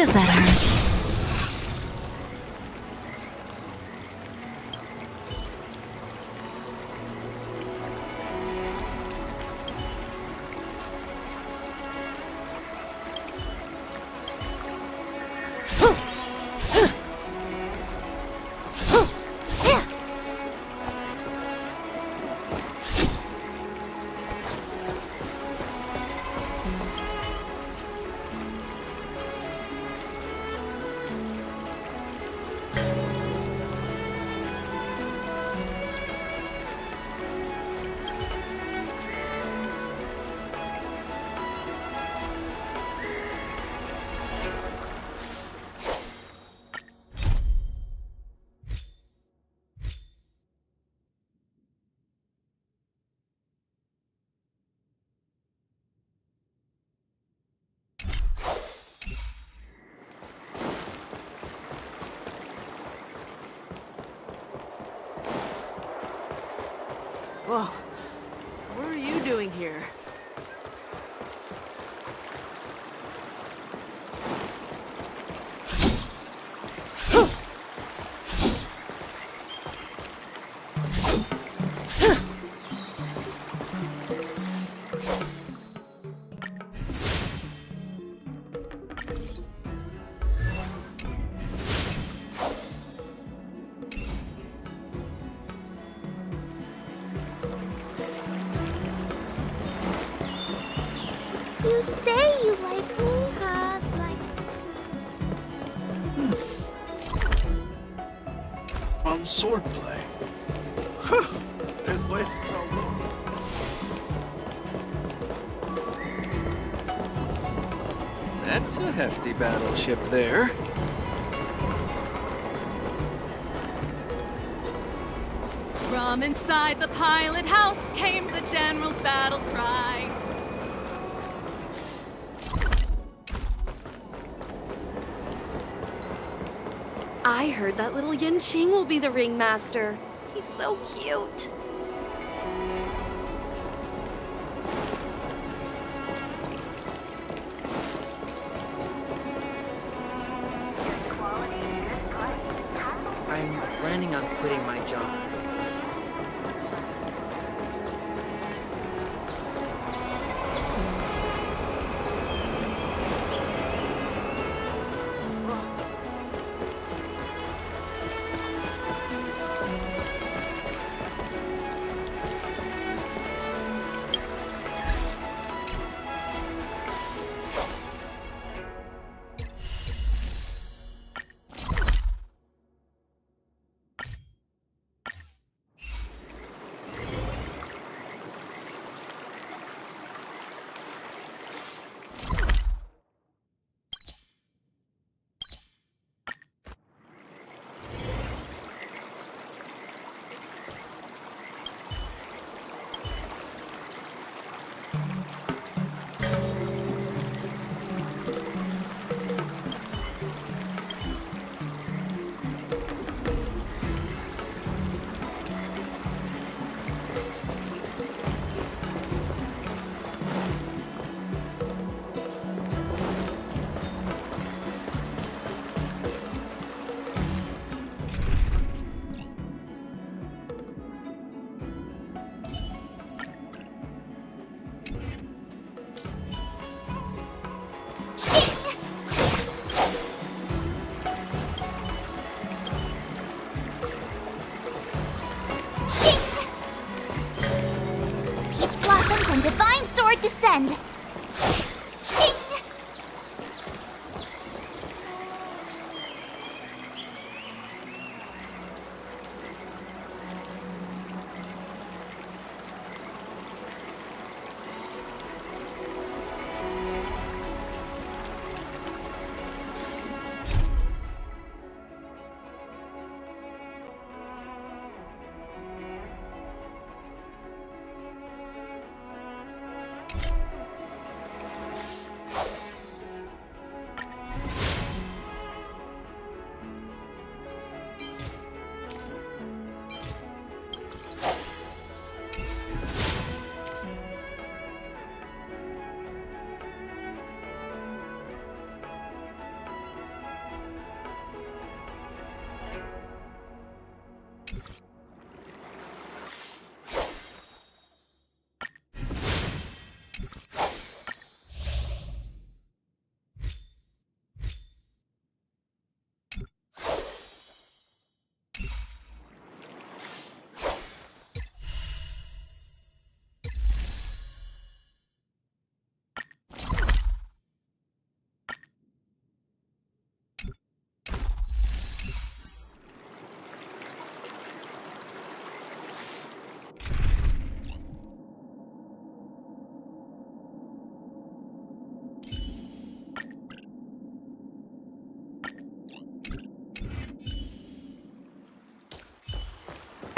does that hurt? Whoa, what are you doing here? You say you like hoo-has, like... On swordplay. This place is so cool. That's a hefty battleship there. From inside the pilot house came the general's battle cry. I heard that little Yin Ching will be the ringmaster. He's so cute. I'm planning on quitting my job. Peach blossoms and divine sword descend! Shing!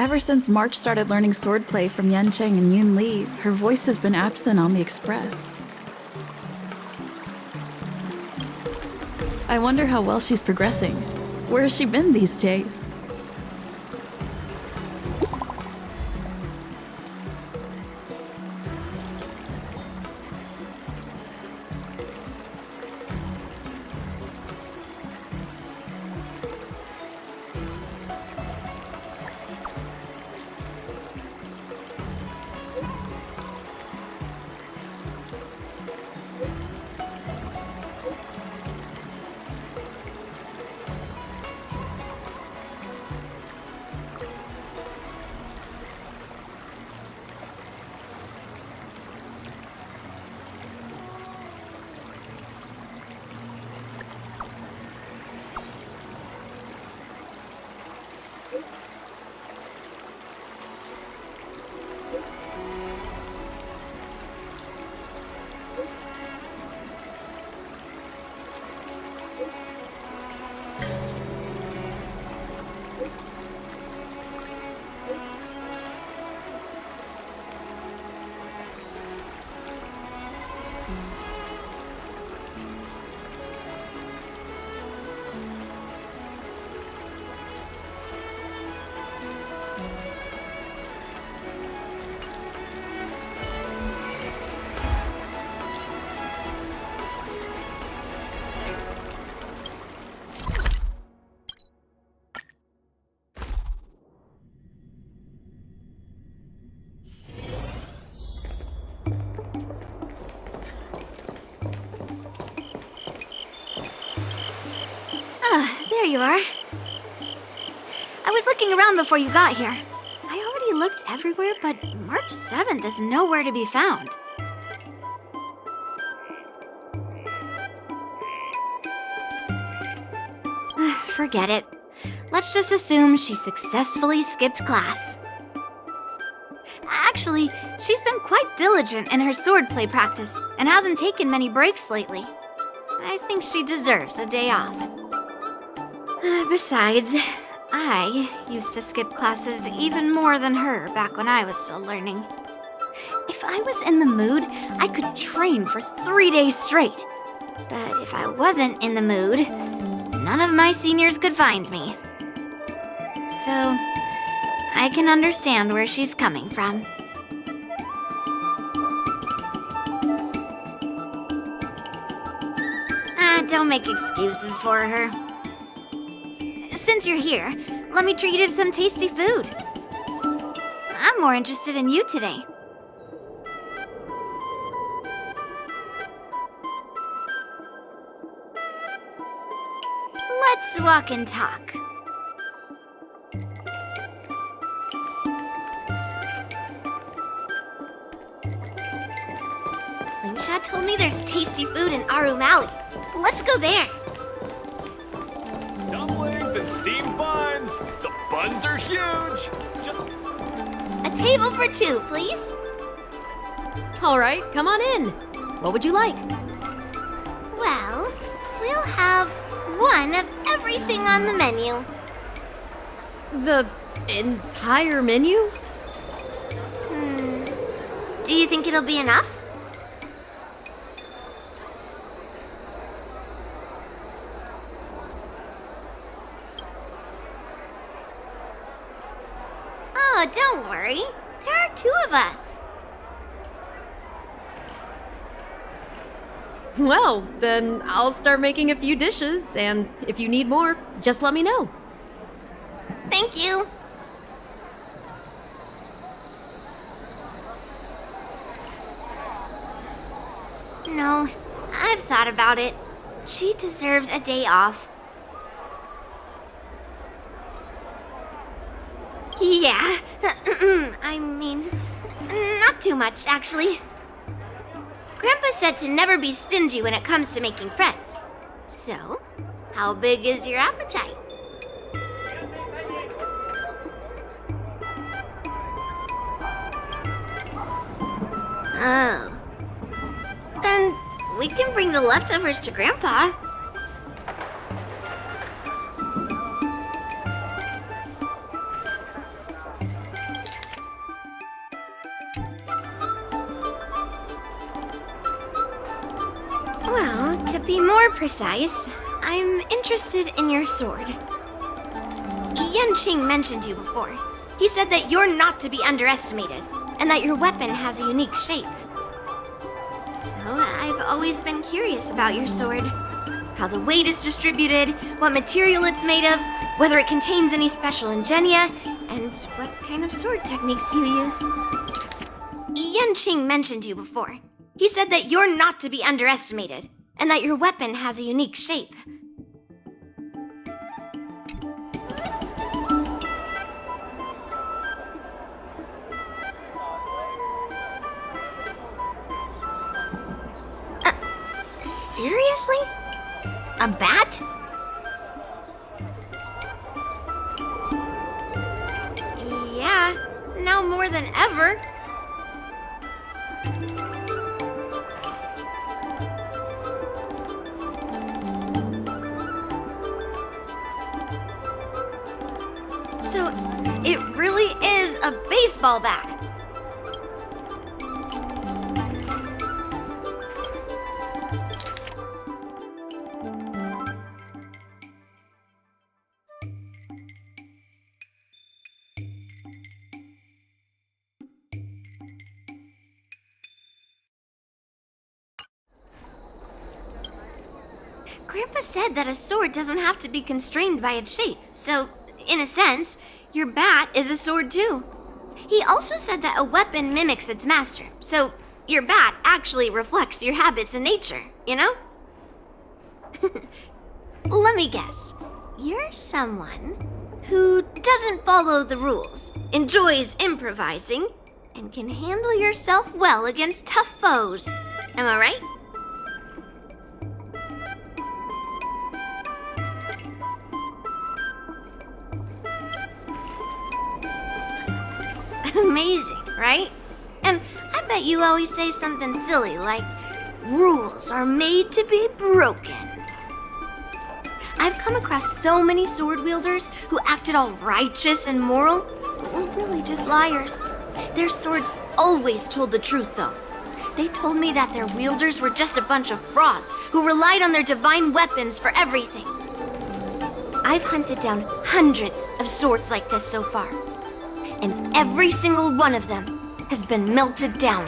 Ever since March started learning swordplay from Yan Cheng and Yun Li, her voice has been absent on the express. I wonder how well she's progressing. Where has she been these days? There you are. I was looking around before you got here. I already looked everywhere, but March 7th is nowhere to be found. Forget it. Let's just assume she successfully skipped class. Actually, she's been quite diligent in her swordplay practice and hasn't taken many breaks lately. I think she deserves a day off. Besides, I used to skip classes even more than her back when I was still learning. If I was in the mood, I could train for 3 days straight. But if I wasn't in the mood, none of my seniors could find me. So, I can understand where she's coming from. Don't make excuses for her. Since you're here, let me treat you to some tasty food. I'm more interested in you today. Let's walk and talk. Lingsha told me there's tasty food in Arum Alley. Let's go there. Dumplings and steamed buns. The buns are huge. Just A table for 2, please. All right, come on in. What would you like? Well, we'll have one of everything on the menu. The entire menu? Do you think it'll be enough? Oh, don't worry. There are 2 of us. Well, then I'll start making a few dishes, and if you need more, just let me know. Thank you. No, I've thought about it. She deserves a day off. Yeah, I mean, not too much, actually. Grandpa said to never be stingy when it comes to making friends. So, how big is your appetite? Oh. Then we can bring the leftovers to Grandpa. To be more precise, I'm interested in your sword. Yanqing mentioned you before. He said that you're not to be underestimated, and that your weapon has a unique shape. So I've always been curious about your sword. How the weight is distributed, what material it's made of, whether it contains any special ingenia, and what kind of sword techniques you use. Yanqing mentioned you before. He said that you're not to be underestimated, and that your weapon has a unique shape. Seriously? A bat? Yeah, now more than ever. So, it really is a baseball bat. Grandpa said that a sword doesn't have to be constrained by its shape, so, in a sense, your bat is a sword too. He also said that a weapon mimics its master, so your bat actually reflects your habits and nature, you know? Let me guess. You're someone who doesn't follow the rules, enjoys improvising, and can handle yourself well against tough foes. Am I right? Amazing, right? And I bet you always say something silly like, rules are made to be broken. I've come across so many sword wielders who acted all righteous and moral, but were really just liars. Their swords always told the truth, though. They told me that their wielders were just a bunch of frauds who relied on their divine weapons for everything. I've hunted down hundreds of swords like this so far, and every single one of them has been melted down.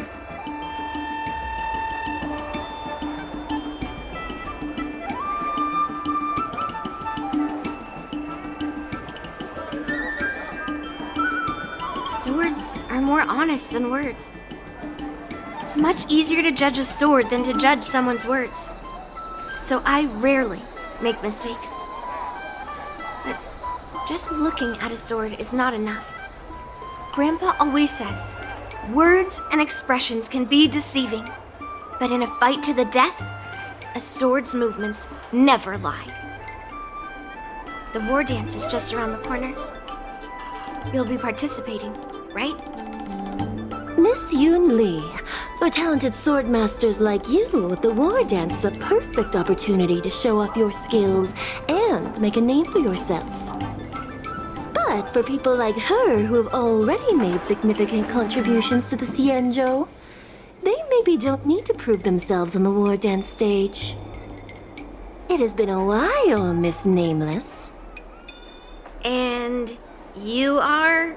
Swords are more honest than words. It's much easier to judge a sword than to judge someone's words. So I rarely make mistakes. But just looking at a sword is not enough. Grandpa always says, words and expressions can be deceiving, but in a fight to the death, a sword's movements never lie. The war dance is just around the corner. You'll be participating, right? Miss Yoon Lee, for talented sword masters like you, the war dance is a perfect opportunity to show off your skills and make a name for yourself. But for people like her who have already made significant contributions to the Xianzhou, they maybe don't need to prove themselves on the war dance stage. It has been a while, Miss Nameless. And you are?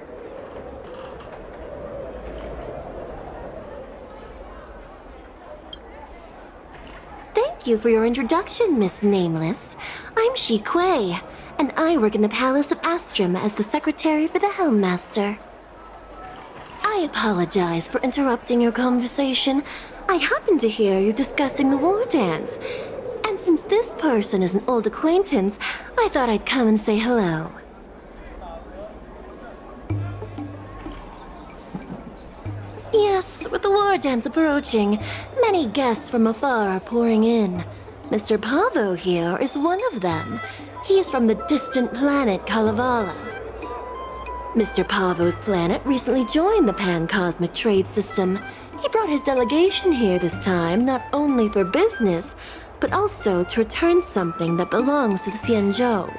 Thank you for your introduction, Miss Nameless. I'm Shi Kuei, and I work in the Palace of Astrum as the secretary for the Helmmaster. I apologize for interrupting your conversation. I happened to hear you discussing the war dance, and since this person is an old acquaintance, I thought I'd come and say hello. Yes, with the war dance approaching, many guests from afar are pouring in. Mr. Pavo here is one of them. He's from the distant planet Kalevala. Mr. Pavo's planet recently joined the Pan-Cosmic Trade System. He brought his delegation here this time not only for business, but also to return something that belongs to the Xianzhou.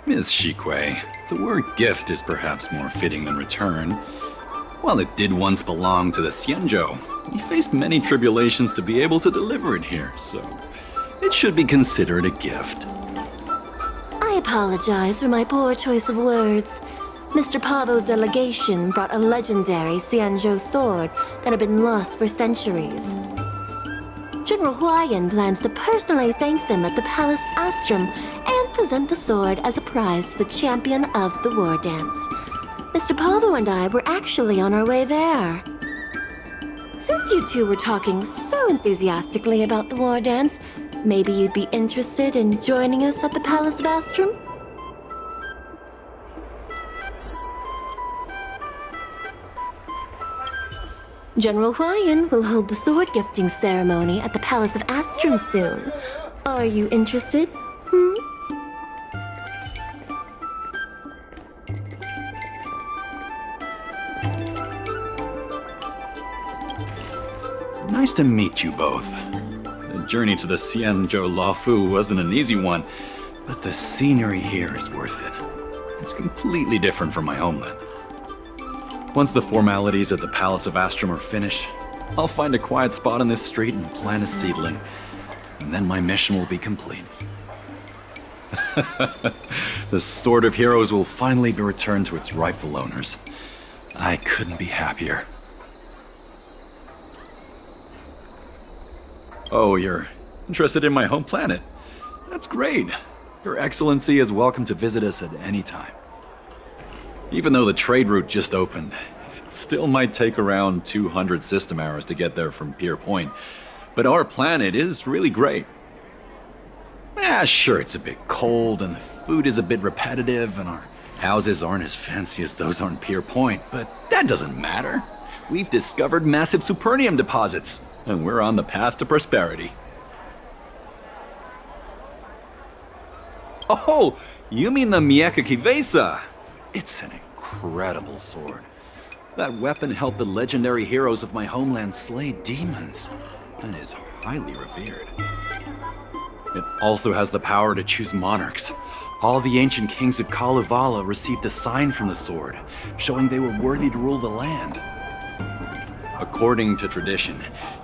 Miss Shikui, the word gift is perhaps more fitting than return. While it did once belong to the Xianzhou, we faced many tribulations to be able to deliver it here, so it should be considered a gift. I apologize for my poor choice of words. Mr. Pavo's delegation brought a legendary Xianzhou sword that had been lost for centuries. General Huayan plans to personally thank them at the Palace Astrum and present the sword as a prize to the champion of the war dance. Mr. Pavo and I were actually on our way there. Since you two were talking so enthusiastically about the war dance, maybe you'd be interested in joining us at the Palace of Astrum? General Huayan will hold the sword gifting ceremony at the Palace of Astrum soon. Are you interested? Nice to meet you both. The journey to the Xianzhou Luofu wasn't an easy one, but the scenery here is worth it. It's completely different from my homeland. Once the formalities at the Palace of Astrum are finished, I'll find a quiet spot on this street and plant a seedling, and then my mission will be complete. The Sword of Heroes will finally be returned to its rightful owners. I couldn't be happier. Oh, you're interested in my home planet? That's great. Your Excellency is welcome to visit us at any time. Even though the trade route just opened, it still might take around 200 system hours to get there from Pier Point. But our planet is really great. Sure, it's a bit cold and the food is a bit repetitive and our houses aren't as fancy as those on Pier Point, but that doesn't matter. We've discovered massive supernium deposits, and we're on the path to prosperity. Oh, you mean the Mieka Kivesa? It's an incredible sword. That weapon helped the legendary heroes of my homeland slay demons, and is highly revered. It also has the power to choose monarchs. All the ancient kings of Kalevala received a sign from the sword, showing they were worthy to rule the land. According to tradition,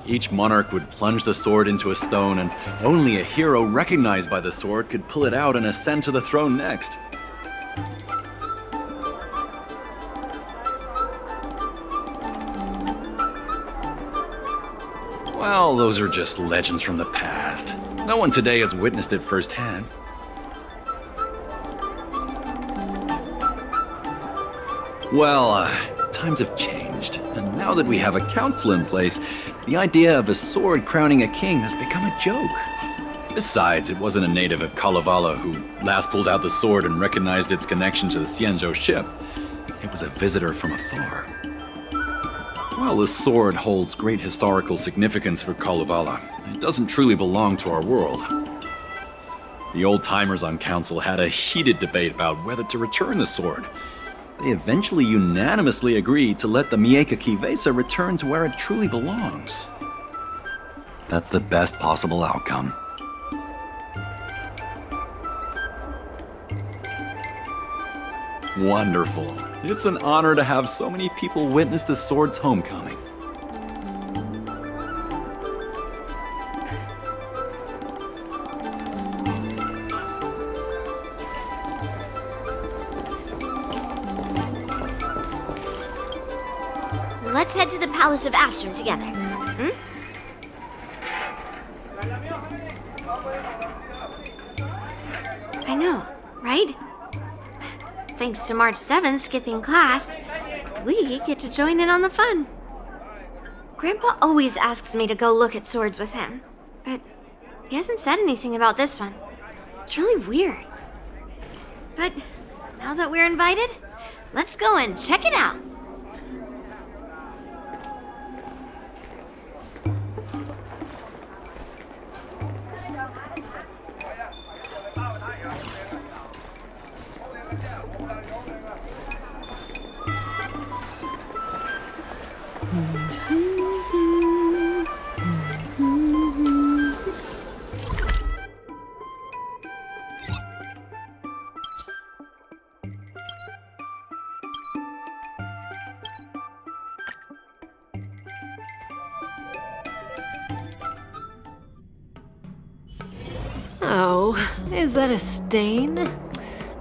each monarch would plunge the sword into a stone, and only a hero recognized by the sword could pull it out and ascend to the throne next. Well, those are just legends from the past. No one today has witnessed it firsthand. Well, times have changed, and now that we have a council in place, the idea of a sword crowning a king has become a joke. Besides, it wasn't a native of Kalevala who last pulled out the sword and recognized its connection to the Xianzhou ship. It was a visitor from afar. While the sword holds great historical significance for Kalevala, it doesn't truly belong to our world. The old-timers on council had a heated debate about whether to return the sword. They eventually unanimously agreed to let the Mieka Kivesa return to where it truly belongs. That's the best possible outcome. Wonderful. It's an honor to have so many people witness the sword's homecoming. Let's head to the Palace of Astrum together. I know, right? Thanks to March 7th skipping class, we get to join in on the fun. Grandpa always asks me to go look at swords with him, but he hasn't said anything about this one. It's really weird. But now that we're invited, let's go and check it out. Oh, is that a stain?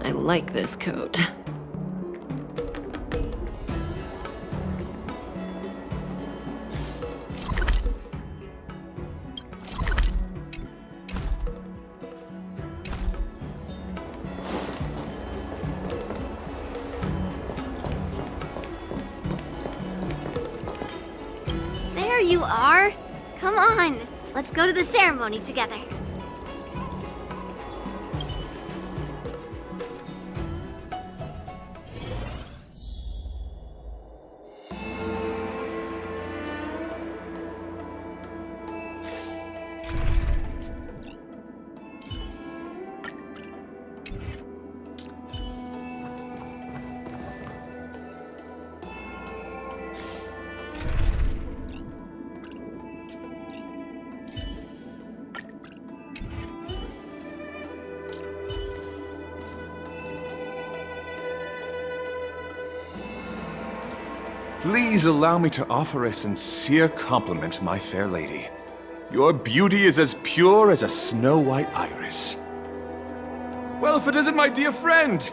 I like this coat. There you are. Come on, let's go to the ceremony together. Please allow me to offer a sincere compliment, my fair lady. Your beauty is as pure as a snow-white iris. Well, if it isn't my dear friend!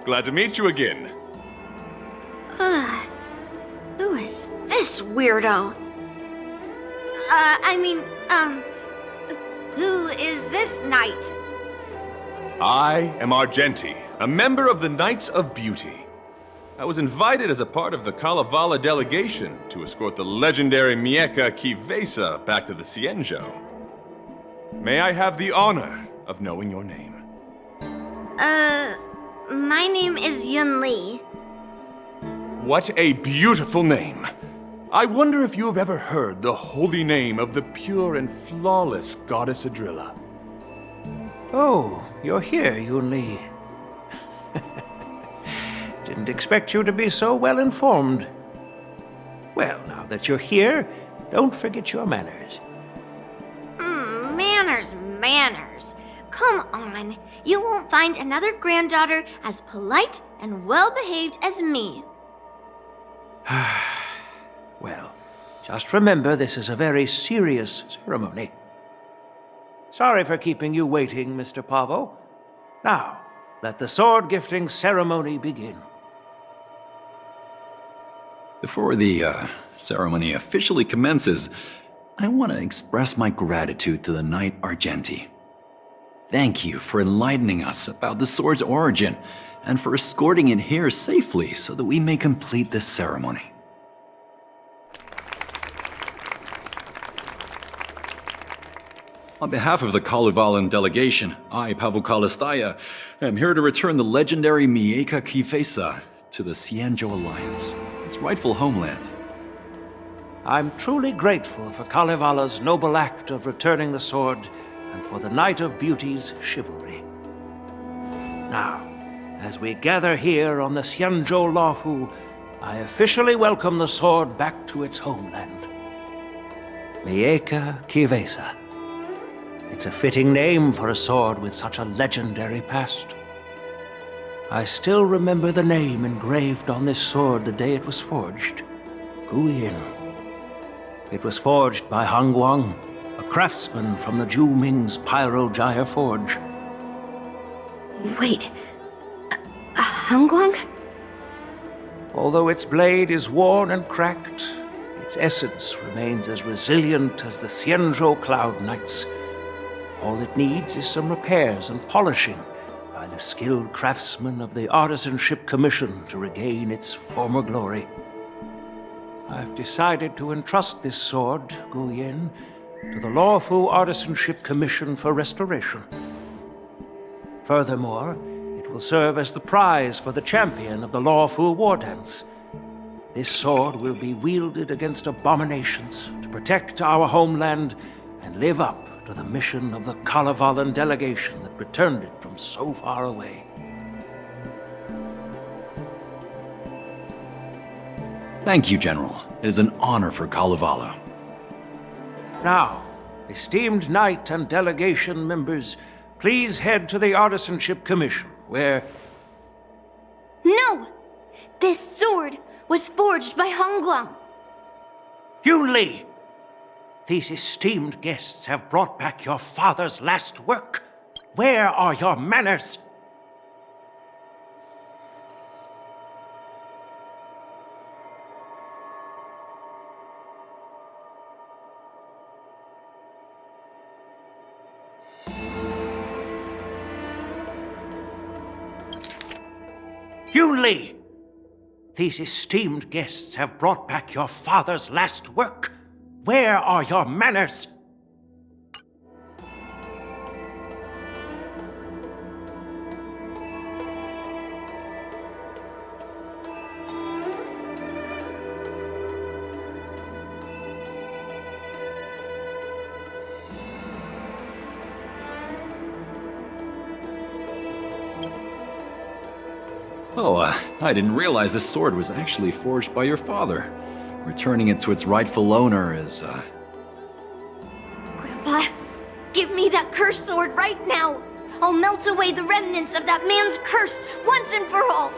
Glad to meet you again. Who is this weirdo? Who is this knight? I am Argenti, a member of the Knights of Beauty. I was invited as a part of the Kalevala delegation to escort the legendary Mieka Kivesa back to the Cienjo. May I have the honor of knowing your name? My name is Yun Li. What a beautiful name! I wonder if you have ever heard the holy name of the pure and flawless goddess Adrilla. Oh, you're here, Yun Li. Didn't expect you to be so well informed. Well, now that you're here, don't forget your manners. Manners. Come on. You won't find another granddaughter as polite and well-behaved as me. Well, just remember this is a very serious ceremony. Sorry for keeping you waiting, Mr. Pavo. Now, let the sword gifting ceremony begin. Before the ceremony officially commences, I want to express my gratitude to the Knight Argenti. Thank you for enlightening us about the sword's origin and for escorting it here safely so that we may complete this ceremony. On behalf of the Kalevalan delegation, I, Pavel Kalistaya, am here to return the legendary Mieka Kivesa to the Cienjo Alliance, its rightful homeland. I'm truly grateful for Kalevala's noble act of returning the sword and for the Knight of Beauty's chivalry. Now, as we gather here on the Cienjo Lawfu, I officially welcome the sword back to its homeland. Mieka Kivesa. It's a fitting name for a sword with such a legendary past. I still remember the name engraved on this sword the day it was forged. Guyin. It was forged by Hangguang, a craftsman from the Zhu Ming's Pyrojaya Forge. Wait, Hangguang? Although its blade is worn and cracked, its essence remains as resilient as the Cienjo Cloud Knights. All it needs is some repairs and polishing by the skilled craftsmen of the Artisanship Commission to regain its former glory. I've decided to entrust this sword, Guyin, to the Lawfu Artisanship Commission for restoration. Furthermore, it will serve as the prize for the champion of the Lawfu War Dance. This sword will be wielded against abominations to protect our homeland and live up to the mission of the Kalevalan delegation that returned it from so far away. Thank you, General. It is an honor for Kalevala. Now, esteemed knight and delegation members, please head to the Artisanship Commission, where... No! This sword was forged by Hangguang. Yun Li! These esteemed guests have brought back your father's last work. Where are your manners? Yun Li! These esteemed guests have brought back your father's last work. Where are your manners? Oh, I didn't realize this sword was actually forged by your father. Returning it to its rightful owner is, Grandpa, give me that cursed sword right now! I'll melt away the remnants of that man's curse once and for all!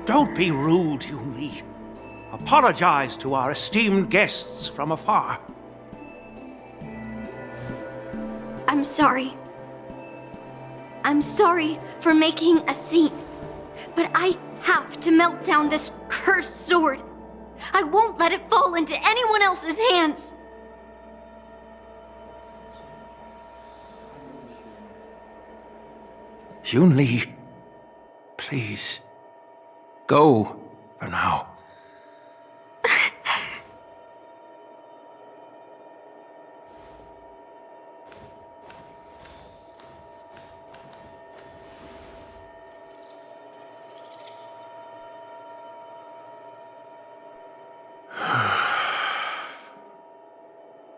Don't be rude, Yun Li. Apologize to our esteemed guests from afar. I'm sorry. I'm sorry for making a scene. But I have to melt down this cursed sword. I won't let it fall into anyone else's hands. Yun Li, please, go for now.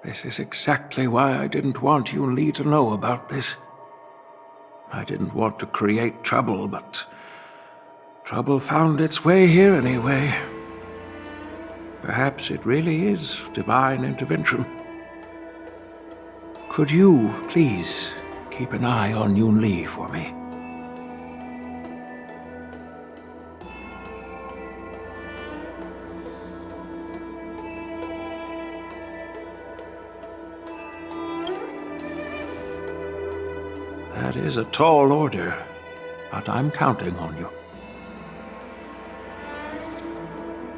This is exactly why I didn't want Yun Li to know about this. I didn't want to create trouble, but trouble found its way here anyway. Perhaps it really is divine intervention. Could you, please, keep an eye on Yun Li for me? That is a tall order, but I'm counting on you.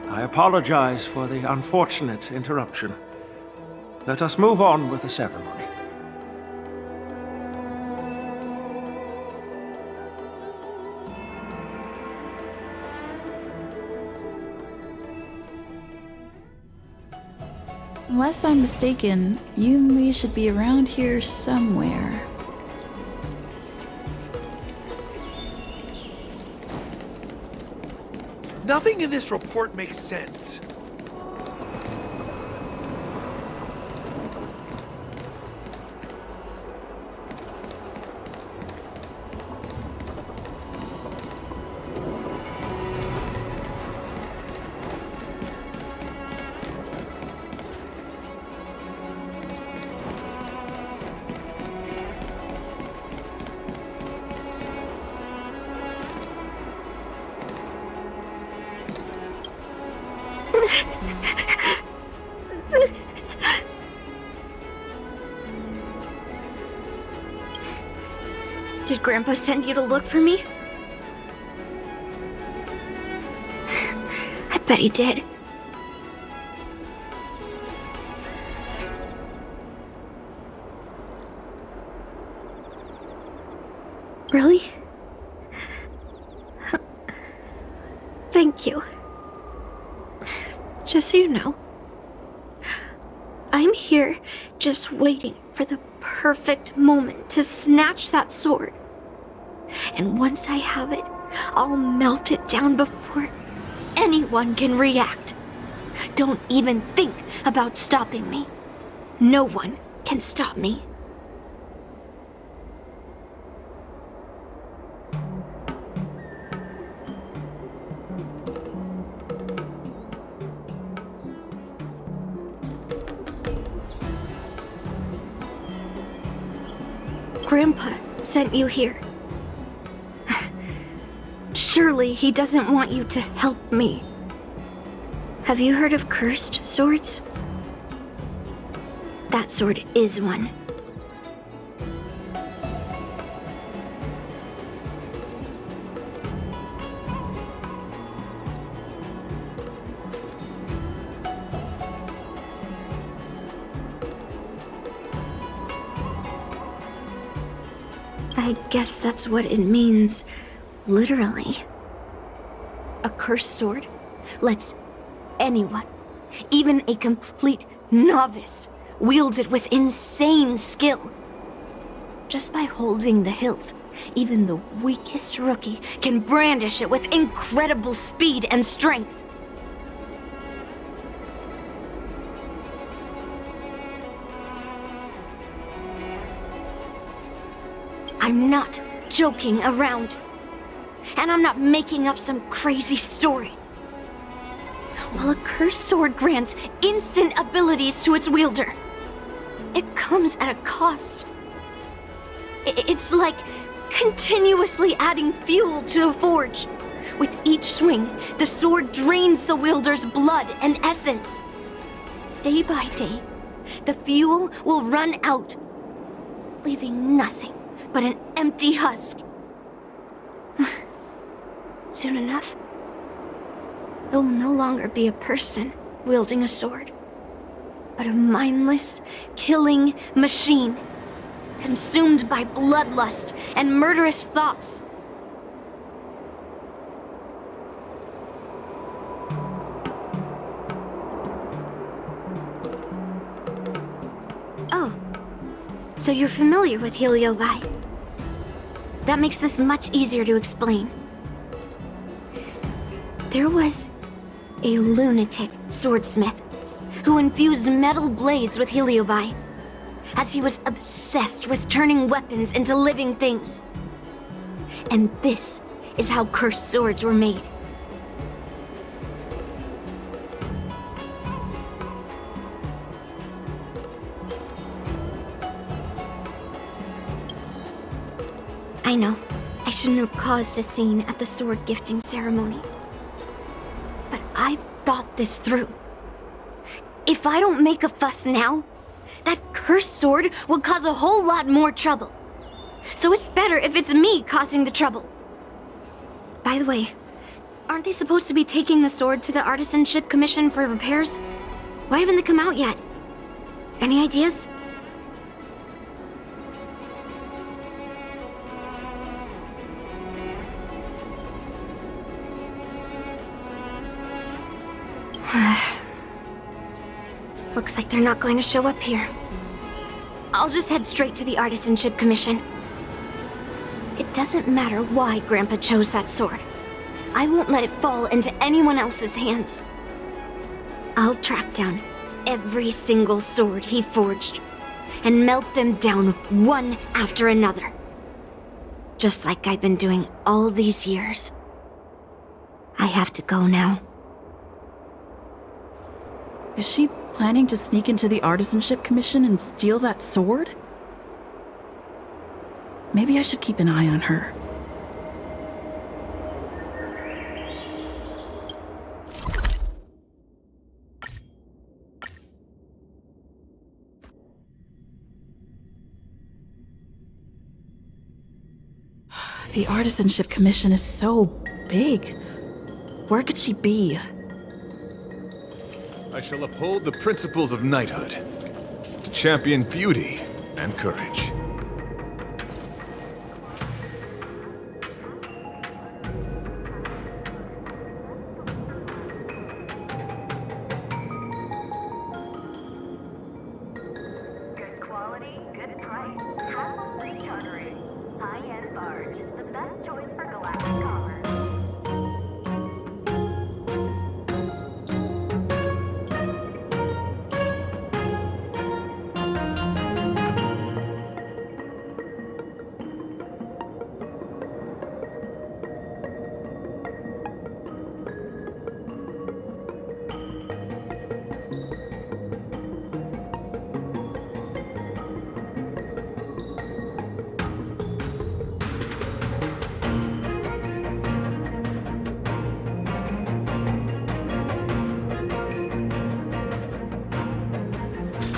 I apologize for the unfortunate interruption. Let us move on with the ceremony. Unless I'm mistaken, Yun Li should be around here somewhere. Nothing in this report makes sense. Did Grandpa send you to look for me? I bet he did. Really? Thank you. Just so you know, I'm here just waiting for the perfect moment to snatch that sword. And once I have it, I'll melt it down before anyone can react. Don't even think about stopping me. No one can stop me. Grandpa sent you here. Surely he doesn't want you to help me. Have you heard of cursed swords? That sword is one. I guess that's what it means, literally. A cursed sword lets anyone, even a complete novice, wield it with insane skill. Just by holding the hilt, even the weakest rookie can brandish it with incredible speed and strength. I'm not joking around. And I'm not making up some crazy story. While a cursed sword grants instant abilities to its wielder, it comes at a cost. It's like continuously adding fuel to the forge. With each swing, the sword drains the wielder's blood and essence. Day by day, the fuel will run out, leaving nothing but an empty husk. Soon enough, it will no longer be a person wielding a sword, but a mindless, killing machine, consumed by bloodlust and murderous thoughts. Oh, so you're familiar with Heliobi. That makes this much easier to explain. There was a lunatic swordsmith who infused metal blades with Heliobi, as he was obsessed with turning weapons into living things. And this is how cursed swords were made. I know, I shouldn't have caused a scene at the sword gifting ceremony. But I've thought this through. If I don't make a fuss now, that cursed sword will cause a whole lot more trouble. So it's better if it's me causing the trouble. By the way, aren't they supposed to be taking the sword to the Artisanship Commission for repairs? Why haven't they come out yet? Any ideas? Looks like they're not going to show up here. I'll just head straight to the Artisanship Commission. It doesn't matter why Grandpa chose that sword. I won't let it fall into anyone else's hands. I'll track down every single sword he forged and melt them down one after another. Just like I've been doing all these years. I have to go now. Is she planning to sneak into the Artisanship Commission and steal that sword? Maybe I should keep an eye on her. The Artisanship Commission is so big. Where could she be? I shall uphold the principles of knighthood, to champion beauty and courage. Good quality, good price, hassle-free chartering. High-end barge, the best choice for galactic commerce.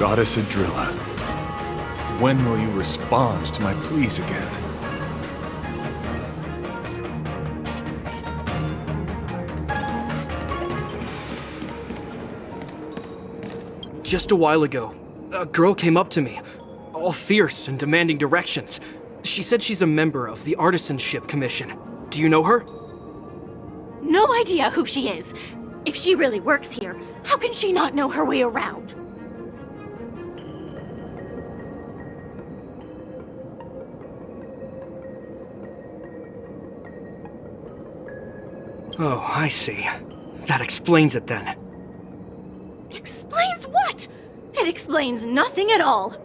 Goddess Adrilla, when will you respond to my pleas again? Just a while ago, a girl came up to me, all fierce and demanding directions. She said she's a member of the Artisanship Commission. Do you know her? No idea who she is. If she really works here, how can she not know her way around? Oh, I see. That explains it then. Explains what? It explains nothing at all.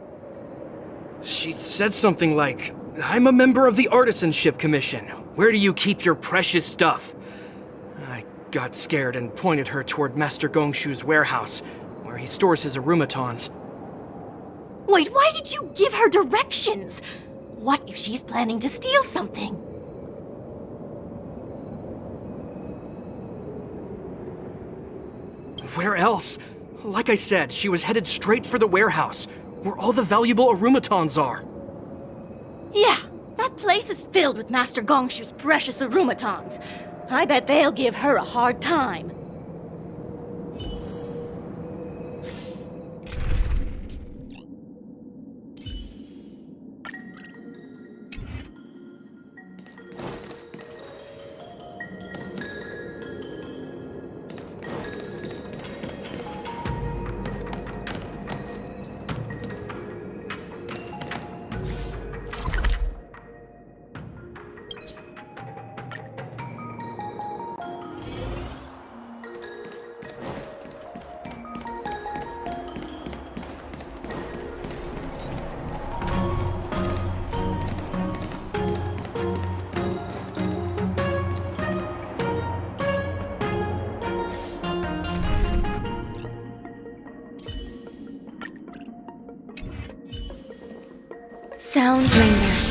She said something like, I'm a member of the Artisanship Commission. Where do you keep your precious stuff? I got scared and pointed her toward Master Gongshu's warehouse, where he stores his arumatons. Wait, why did you give her directions? What if she's planning to steal something? Where else? Like I said, she was headed straight for the warehouse, where all the valuable arumatons are. Yeah, that place is filled with Master Gongshu's precious arumatons. I bet they'll give her a hard time. Sound lingers.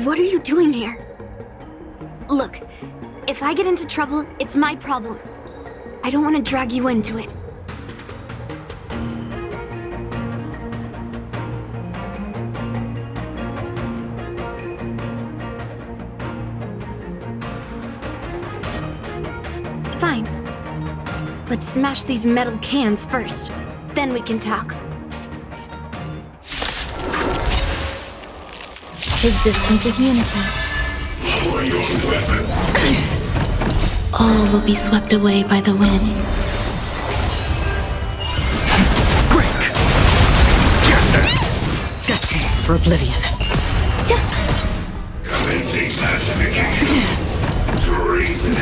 What are you doing here? Look, if I get into trouble, it's my problem. I don't want to drag you into it. Fine. Let's smash these metal cans first. Then we can talk. Existence is unity. All will be swept away by the wind. Break! Destined for oblivion. Commencing pacification. Treason.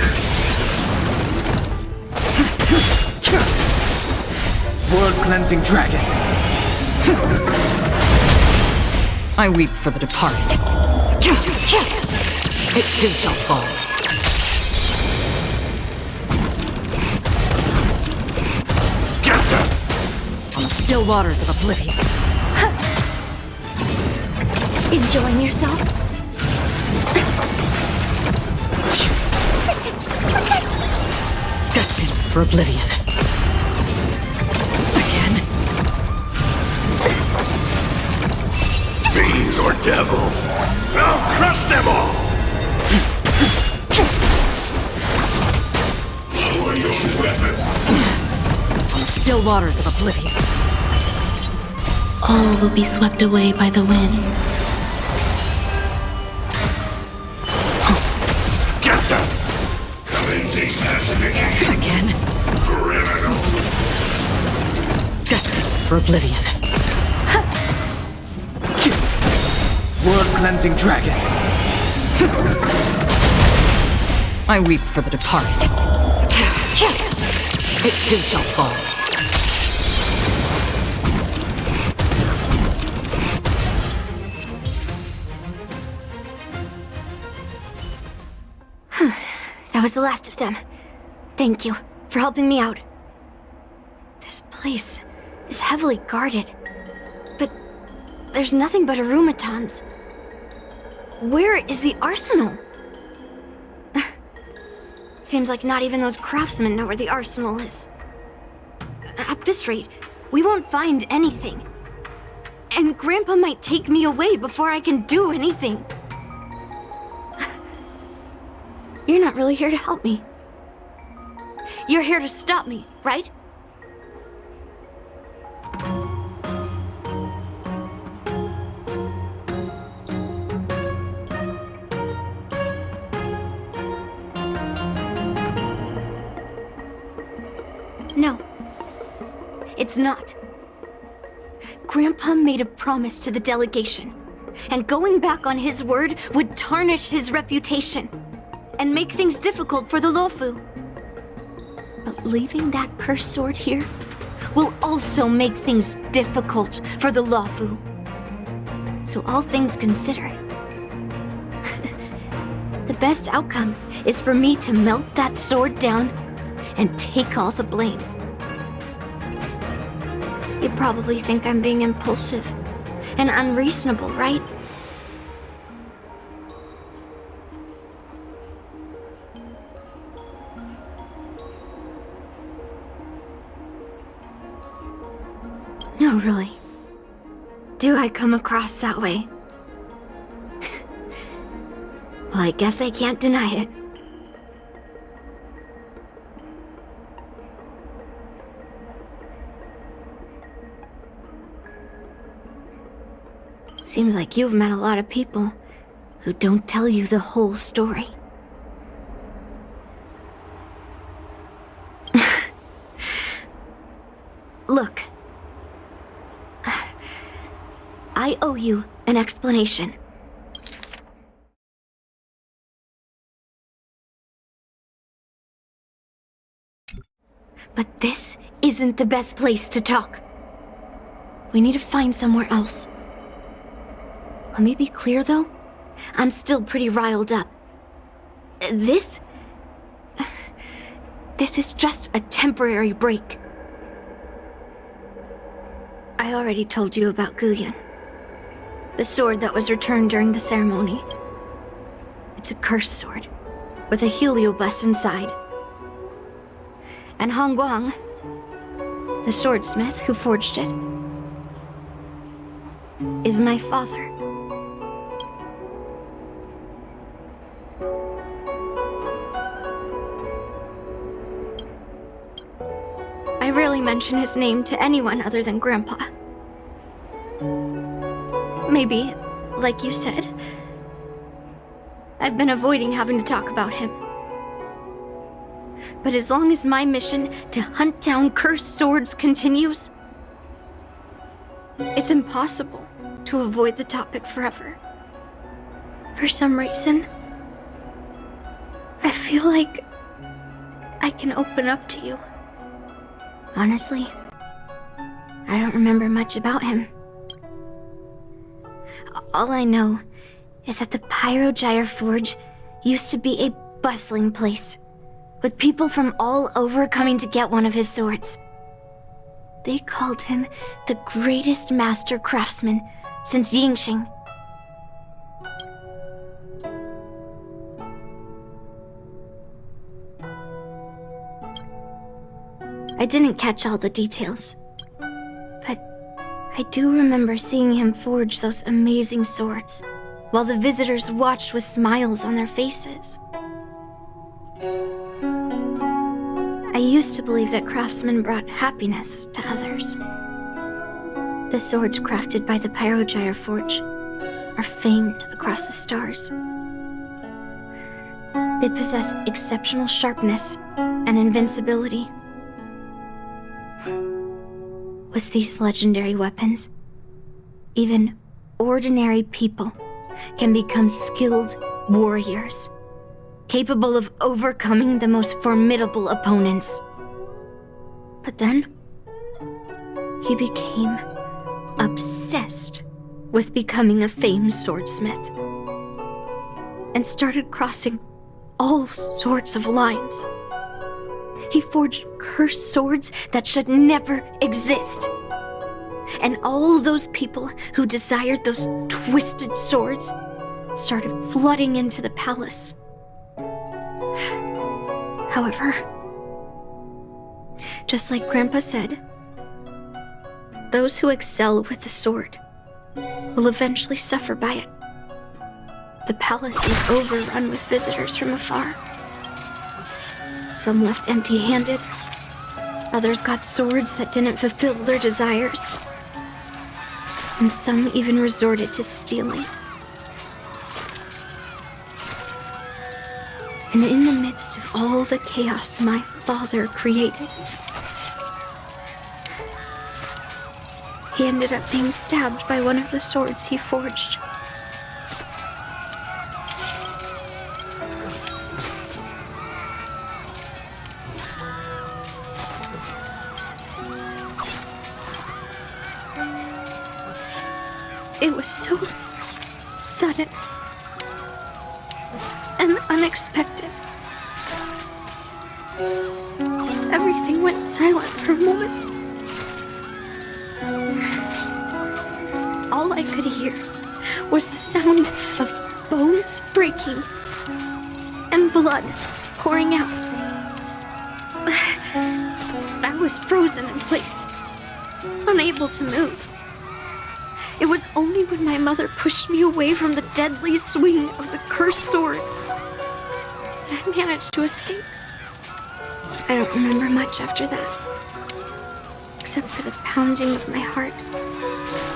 World-cleansing dragon. I weep for the departed. It too shall fall. Get them! On the still waters of oblivion. Enjoying yourself? Destined for oblivion. Again. Fiends or devils, I'll crush them all! Lower your weapon. On the still waters of oblivion. All will be swept away by the wind. Get them! Commencing pacification. Again. Criminal. Destined for oblivion. World-cleansing dragon. I weep for the departed. It too shall fall. That was the last of them. Thank you for helping me out. This place is heavily guarded, but there's nothing but arumatons. Where is the arsenal? Seems like not even those craftsmen know where the arsenal is. At this rate, we won't find anything. And Grandpa might take me away before I can do anything. You're not really here to help me. You're here to stop me, right? No, it's not. Grandpa made a promise to the delegation, and going back on his word would tarnish his reputation and make things difficult for the Luofu. But leaving that cursed sword here will also make things difficult for the Luofu. So all things considered, the best outcome is for me to melt that sword down and take all the blame. You probably think I'm being impulsive and unreasonable, right? No, really. Do I come across that way? Well, I guess I can't deny it. Seems like you've met a lot of people who don't tell you the whole story. Look. I owe you an explanation. But this isn't the best place to talk. We need to find somewhere else. Let me be clear, though. I'm still pretty riled up. This is just a temporary break. I already told you about Guyan. The sword that was returned during the ceremony. It's a cursed sword, with a heliobus inside. And Hongguang, the swordsmith who forged it, is my father. I rarely mention his name to anyone other than Grandpa. Maybe, like you said, I've been avoiding having to talk about him. But as long as my mission to hunt down cursed swords continues, it's impossible to avoid the topic forever. For some reason, I feel like I can open up to you. Honestly, I don't remember much about him. All I know is that the Pyrogyre Forge used to be a bustling place, with people from all over coming to get one of his swords. They called him the greatest master craftsman since Yingxing. I didn't catch all the details, but I do remember seeing him forge those amazing swords, while the visitors watched with smiles on their faces. I used to believe that craftsmen brought happiness to others. The swords crafted by the Pyrogyre Forge are famed across the stars. They possess exceptional sharpness and invincibility. With these legendary weapons, even ordinary people can become skilled warriors, capable of overcoming the most formidable opponents. But then, he became obsessed with becoming a famed swordsmith, and started crossing all sorts of lines. He forged cursed swords that should never exist. And all those people who desired those twisted swords started flooding into the palace. Just like Grandpa said, those who excel with the sword will eventually suffer by it. The palace was overrun with visitors from afar. Some left empty-handed. Others got swords that didn't fulfill their desires. And some even resorted to stealing. And in the midst of all the chaos my father created, he ended up being stabbed by one of the swords he forged. It was so sudden and unexpected. Everything went silent for a moment. All I could hear was the sound of bones breaking and blood pouring out. I was frozen in place, unable to move. It was only when my mother pushed me away from the deadly swing of the cursed sword that I managed to escape. I don't remember much after that, except for the pounding of my heart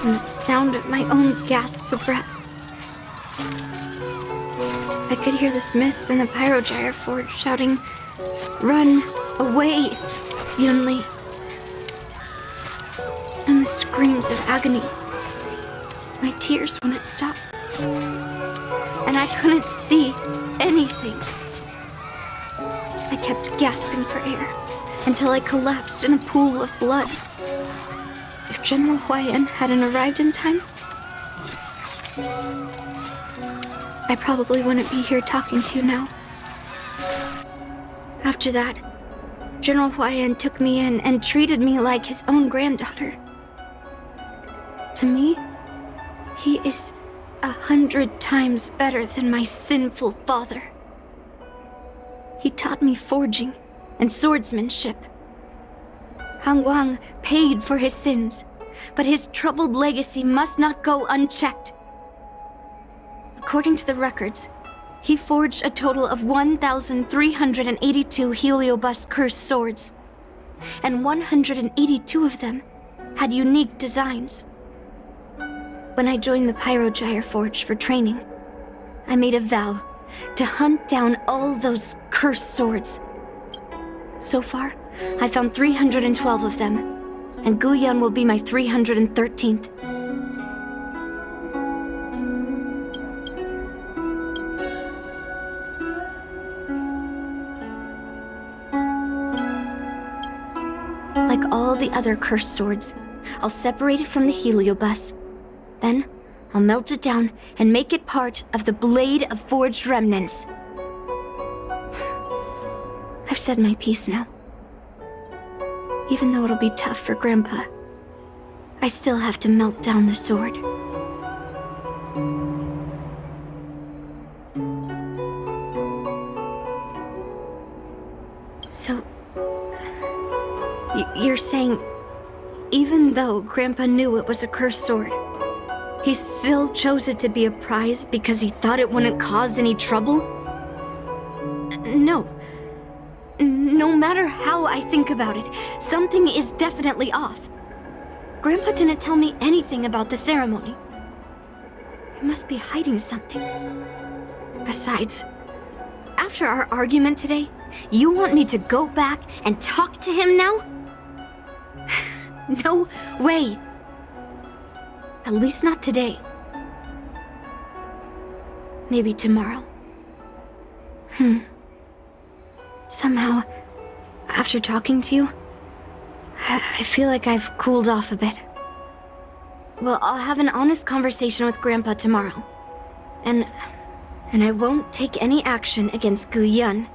and the sound of my own gasps of breath. I could hear the smiths in the Pyrogyre forge shouting, "Run away, Yunli!" And the screams of agony. My tears wouldn't stop. And I couldn't see anything. I kept gasping for air until I collapsed in a pool of blood. If General Huayan hadn't arrived in time, I probably wouldn't be here talking to you now. After that, General Huayan took me in and treated me like his own granddaughter. To me, he is 100 times better than my sinful father. He taught me forging and swordsmanship. Han Guang paid for his sins, but his troubled legacy must not go unchecked. According to the records, he forged a total of 1,382 Heliobus cursed swords, and 182 of them had unique designs. When I joined the Pyrogyre Forge for training, I made a vow to hunt down all those cursed swords. So far, I found 312 of them, and Guyun will be my 313th. Like all the other cursed swords, I'll separate it from the Heliobus. Then, I'll melt it down and make it part of the Blade of Forged Remnants. I've said my piece now. Even though it'll be tough for Grandpa, I still have to melt down the sword. So, you're saying, even though Grandpa knew it was a cursed sword, he still chose it to be a prize because he thought it wouldn't cause any trouble? No. No matter how I think about it, something is definitely off. Grandpa didn't tell me anything about the ceremony. He must be hiding something. Besides, after our argument today, you want me to go back and talk to him now? No way. At least not today. Maybe tomorrow. Somehow, after talking to you, I feel like I've cooled off a bit. Well, I'll have an honest conversation with Grandpa tomorrow. And I won't take any action against Guyun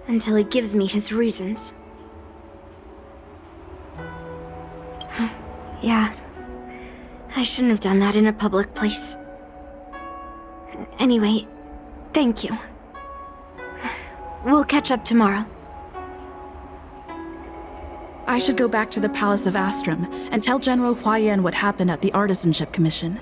until he gives me his reasons. Yeah. I shouldn't have done that in a public place. Anyway, thank you. We'll catch up tomorrow. I should go back to the Palace of Astrum and tell General Huayan what happened at the Artisanship Commission.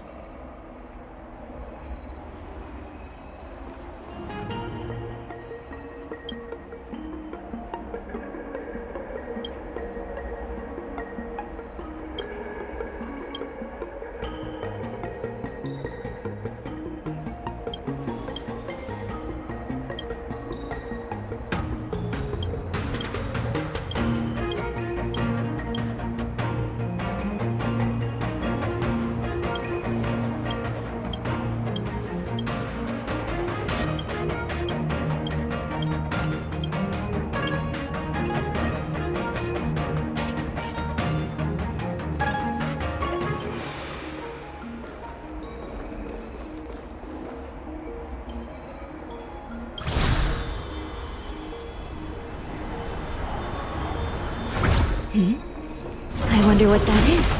I wonder what that is.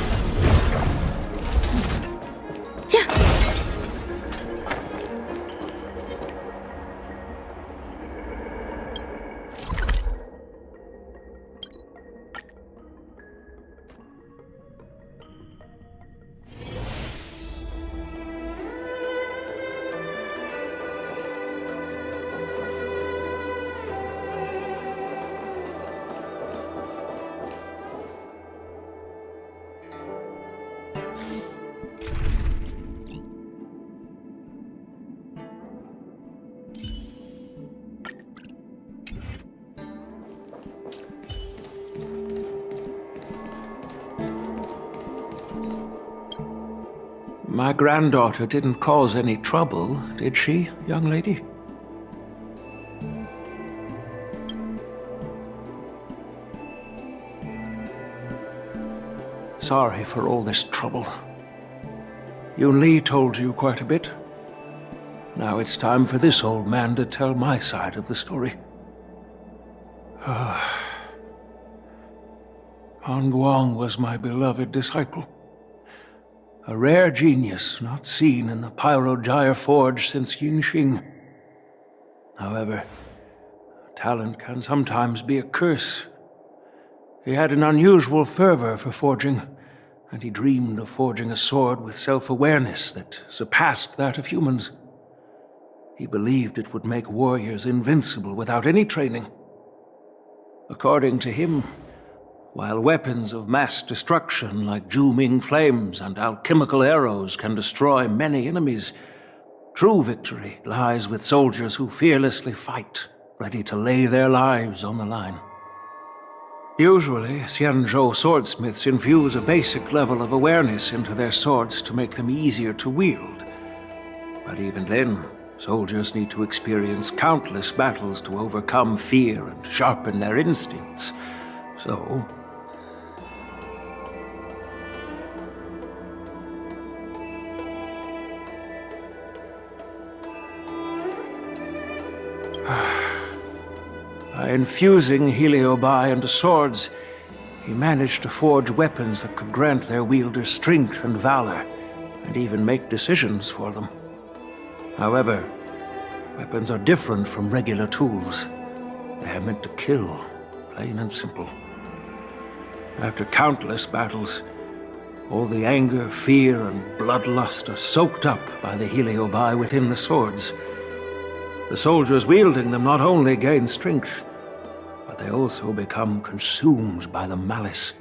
My granddaughter didn't cause any trouble, did she, young lady? Sorry for all this trouble. Yun Li told you quite a bit. Now it's time for this old man to tell my side of the story. Han Guang was my beloved disciple. A rare genius not seen in the Pyrogyre Forge since Yingxing. However, talent can sometimes be a curse. He had an unusual fervor for forging, and he dreamed of forging a sword with self-awareness that surpassed that of humans. He believed it would make warriors invincible without any training. According to him, while weapons of mass destruction like Zhu-Ming flames and alchemical arrows can destroy many enemies, true victory lies with soldiers who fearlessly fight, ready to lay their lives on the line. Usually, Xianzhou swordsmiths infuse a basic level of awareness into their swords to make them easier to wield. But even then, soldiers need to experience countless battles to overcome fear and sharpen their instincts. So, by infusing Heliobi into swords, he managed to forge weapons that could grant their wielders strength and valor, and even make decisions for them. However, weapons are different from regular tools. They are meant to kill, plain and simple. After countless battles, all the anger, fear, and bloodlust are soaked up by the Heliobi within the swords. The soldiers wielding them not only gain strength, but they also become consumed by the malice,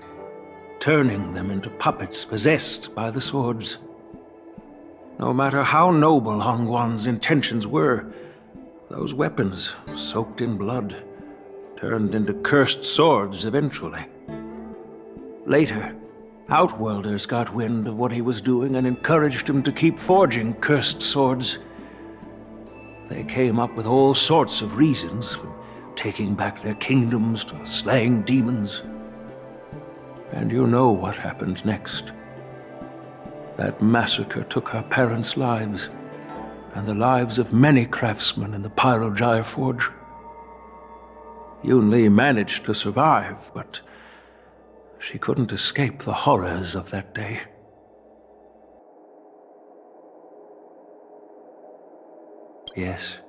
turning them into puppets possessed by the swords. No matter how noble Hongguan's intentions were, those weapons, soaked in blood, turned into cursed swords eventually. Later, Outworlders got wind of what he was doing and encouraged him to keep forging cursed swords. They came up with all sorts of reasons, from taking back their kingdoms to slaying demons. And you know what happened next. That massacre took our parents' lives, and the lives of many craftsmen in the Pyrogyre Forge. Yun Li managed to survive, but she couldn't escape the horrors of that day. Yes.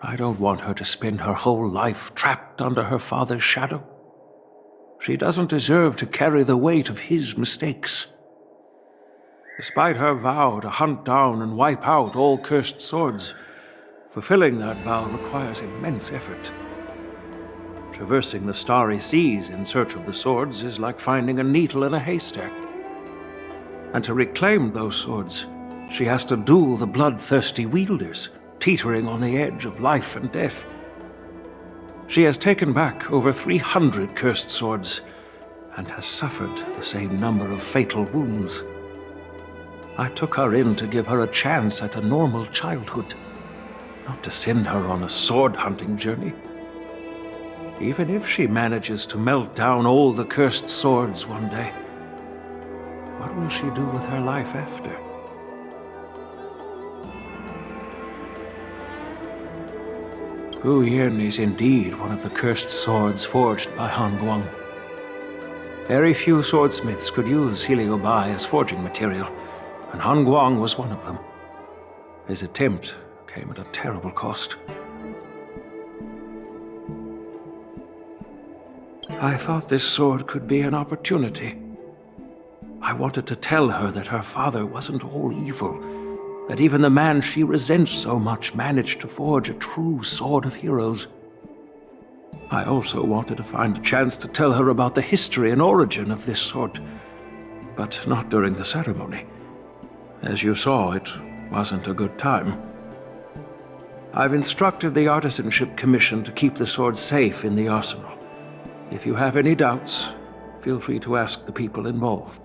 I don't want her to spend her whole life trapped under her father's shadow. She doesn't deserve to carry the weight of his mistakes. Despite her vow to hunt down and wipe out all cursed swords, fulfilling that vow requires immense effort. Traversing the starry seas in search of the swords is like finding a needle in a haystack. And to reclaim those swords, she has to duel the bloodthirsty wielders, teetering on the edge of life and death. She has taken back over 300 cursed swords, and has suffered the same number of fatal wounds. I took her in to give her a chance at a normal childhood, not to send her on a sword-hunting journey. Even if she manages to melt down all the cursed swords one day, what will she do with her life after? Hu Yin is indeed one of the cursed swords forged by Han Guang. Very few swordsmiths could use Heliobai as forging material, and Han Guang was one of them. His attempt came at a terrible cost. I thought this sword could be an opportunity. I wanted to tell her that her father wasn't all evil, that even the man she resents so much managed to forge a true sword of heroes. I also wanted to find a chance to tell her about the history and origin of this sword, but not during the ceremony. As you saw, it wasn't a good time. I've instructed the Artisanship Commission to keep the sword safe in the arsenal. If you have any doubts, feel free to ask the people involved.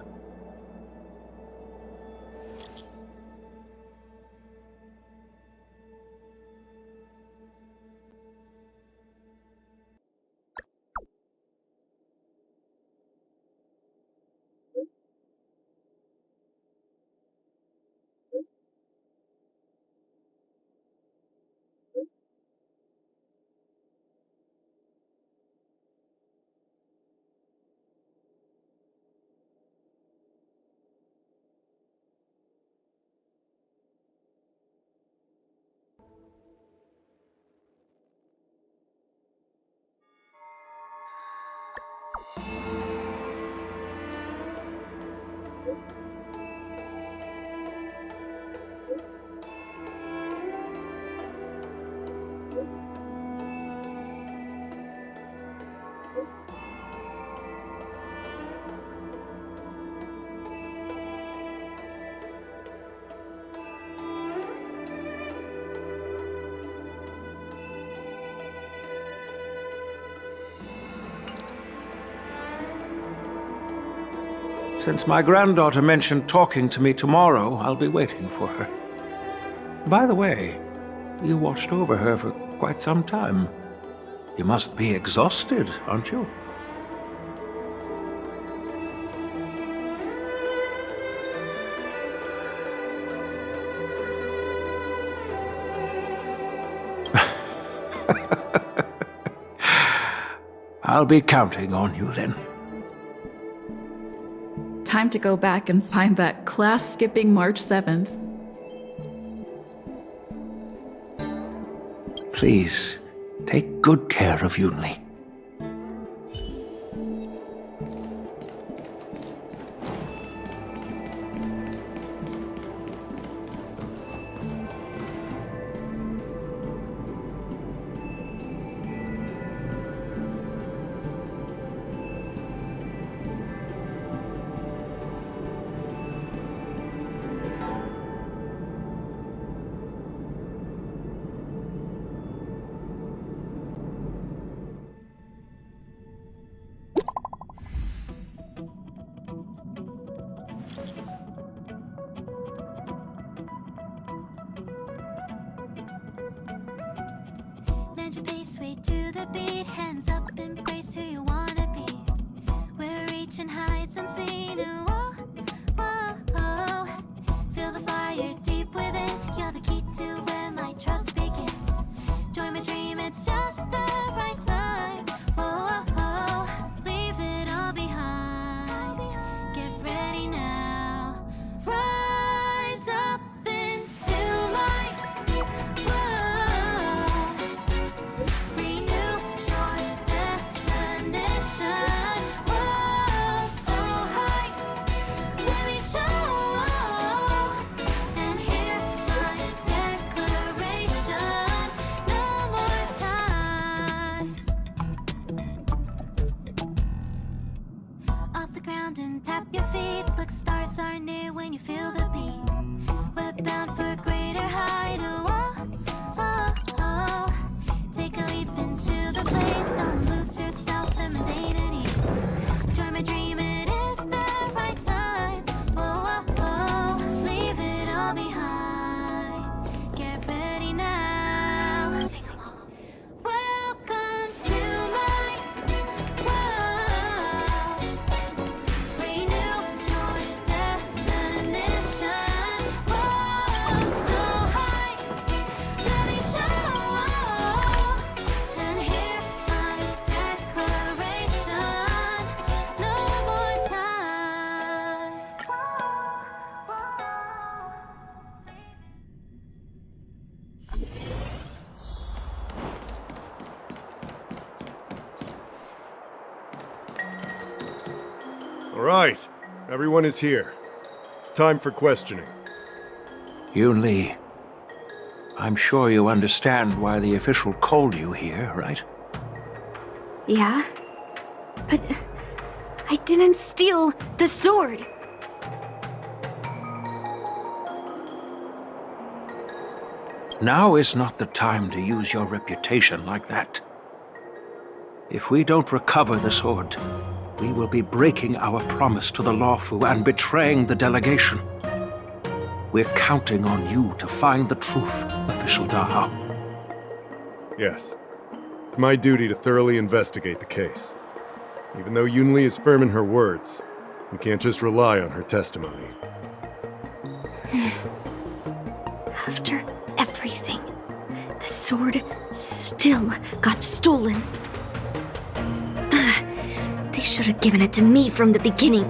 Since my granddaughter mentioned talking to me tomorrow, I'll be waiting for her. By the way, you watched over her for quite some time. You must be exhausted, aren't you? I'll be counting on you then. Time to go back and find that class-skipping March 7th. Please, take good care of Yunli. Your pace way to the beat, hands up, embrace who you wanna be. We're reaching heights unseen. Whoa, whoa, whoa. Feel the fire deep within. You're the key to where my trust begins. Join my dream, it's just the right time. Whoa, whoa, whoa. Leave it all behind. Get ready now. Rise up into my world. Renew your death around and tap your feet. Look, stars are near when you feel the beat. We're bound for greater height. Oh, oh, oh. Take a leap into the place. Don't lose yourself in mundanity. Join my dream, it is the right time. Oh, oh, oh. Leave it all behind. Get ready now. Sing along. Welcome to my world. Renew your definition. Whoa, so high. Let me show. And hear my declaration. No more ties. All right, everyone is here. It's time for questioning. Yoon Lee, I'm sure you understand why the official called you here, right? Yeah? But I didn't steal the sword. Now is not the time to use your reputation like that. If we don't recover the sword, we will be breaking our promise to the Lawfu and betraying the delegation. We're counting on you to find the truth, Official Dahao. Yes. It's my duty to thoroughly investigate the case. Even though Yoon Lee is firm in her words, we can't just rely on her testimony. After everything, the sword still got stolen. They should have given it to me from the beginning.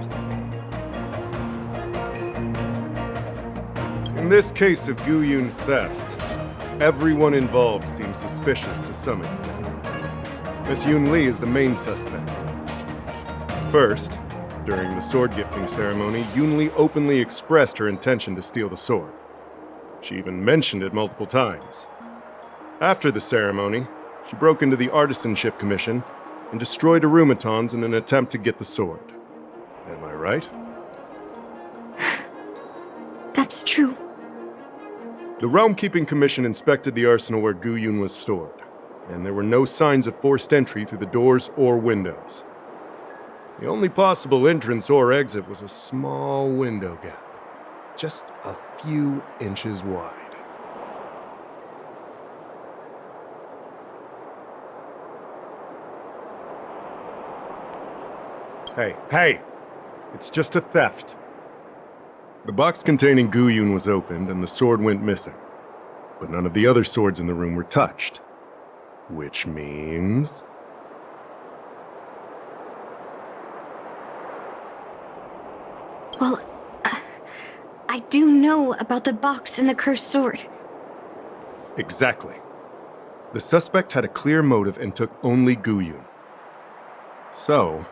In this case of Gu Yun's theft, everyone involved seems suspicious to some extent. Miss Yoon Lee is the main suspect. First, during the sword-gifting ceremony, Yoon Lee openly expressed her intention to steal the sword. She even mentioned it multiple times. After the ceremony, she broke into the Artisanship Commission and destroyed Arumatons in an attempt to get the sword. Am I right? That's true. The Realm Keeping Commission inspected the arsenal where Gu Yun was stored, and there were no signs of forced entry through the doors or windows. The only possible entrance or exit was a small window gap, just a few inches wide. Hey! It's just a theft. The box containing Gu Yun was opened and the sword went missing. But none of the other swords in the room were touched. Which means... Well, I do know about the box and the cursed sword. Exactly. The suspect had a clear motive and took only Gu Yun. So,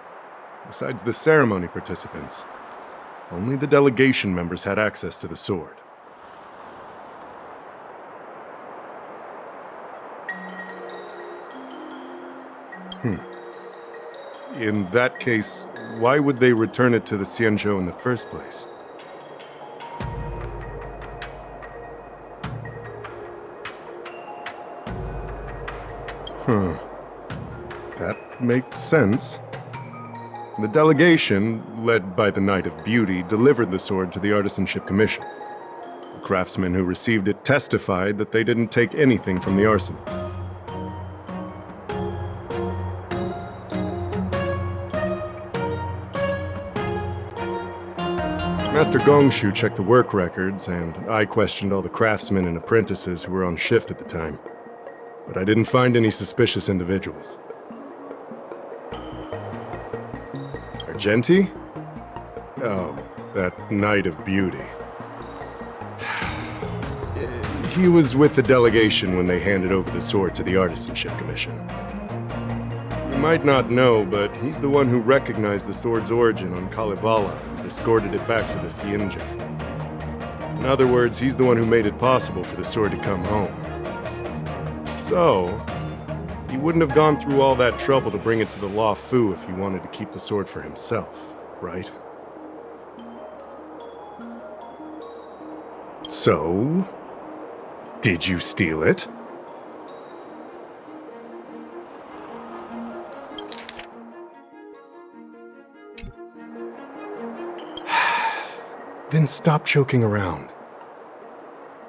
besides the ceremony participants, only the delegation members had access to the sword. In that case, why would they return it to the Xianzhou in the first place? That makes sense. The delegation, led by the Knight of Beauty, delivered the sword to the Artisanship Commission. The craftsmen who received it testified that they didn't take anything from the arsenal. Master Gongshu checked the work records, and I questioned all the craftsmen and apprentices who were on shift at the time. But I didn't find any suspicious individuals. Argenti? Oh, that Knight of Beauty. He was with the delegation when they handed over the sword to the Artisanship Commission. You might not know, but he's the one who recognized the sword's origin on Kalevala and escorted it back to the Xianzhou. In other words, he's the one who made it possible for the sword to come home. So, he wouldn't have gone through all that trouble to bring it to the Lawfu if he wanted to keep the sword for himself, right? So, did you steal it? Then stop joking around.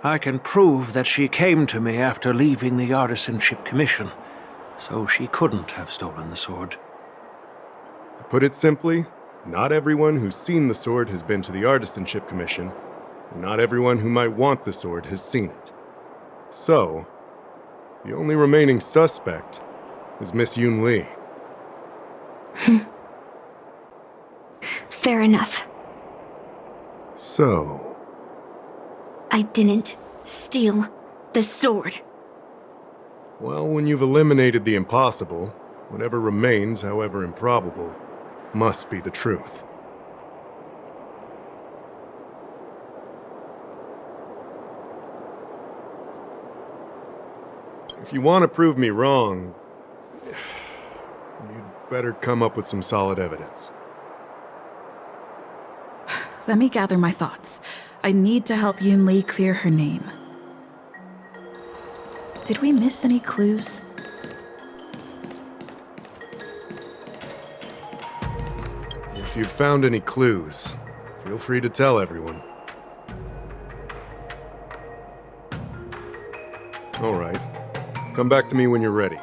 I can prove that she came to me after leaving the Artisanship Commission, so she couldn't have stolen the sword. To put it simply, not everyone who's seen the sword has been to the Artisanship Commission, and not everyone who might want the sword has seen it. So, the only remaining suspect is Miss Yoon Lee. Fair enough. So, I didn't steal the sword. well, when you've eliminated the impossible, whatever remains, however improbable, must be the truth. If you want to prove me wrong, you'd better come up with some solid evidence. Let me gather my thoughts. I need to help Yoon Lee clear her name. Did we miss any clues? If you've found any clues, feel free to tell everyone. All right. Come back to me when you're ready.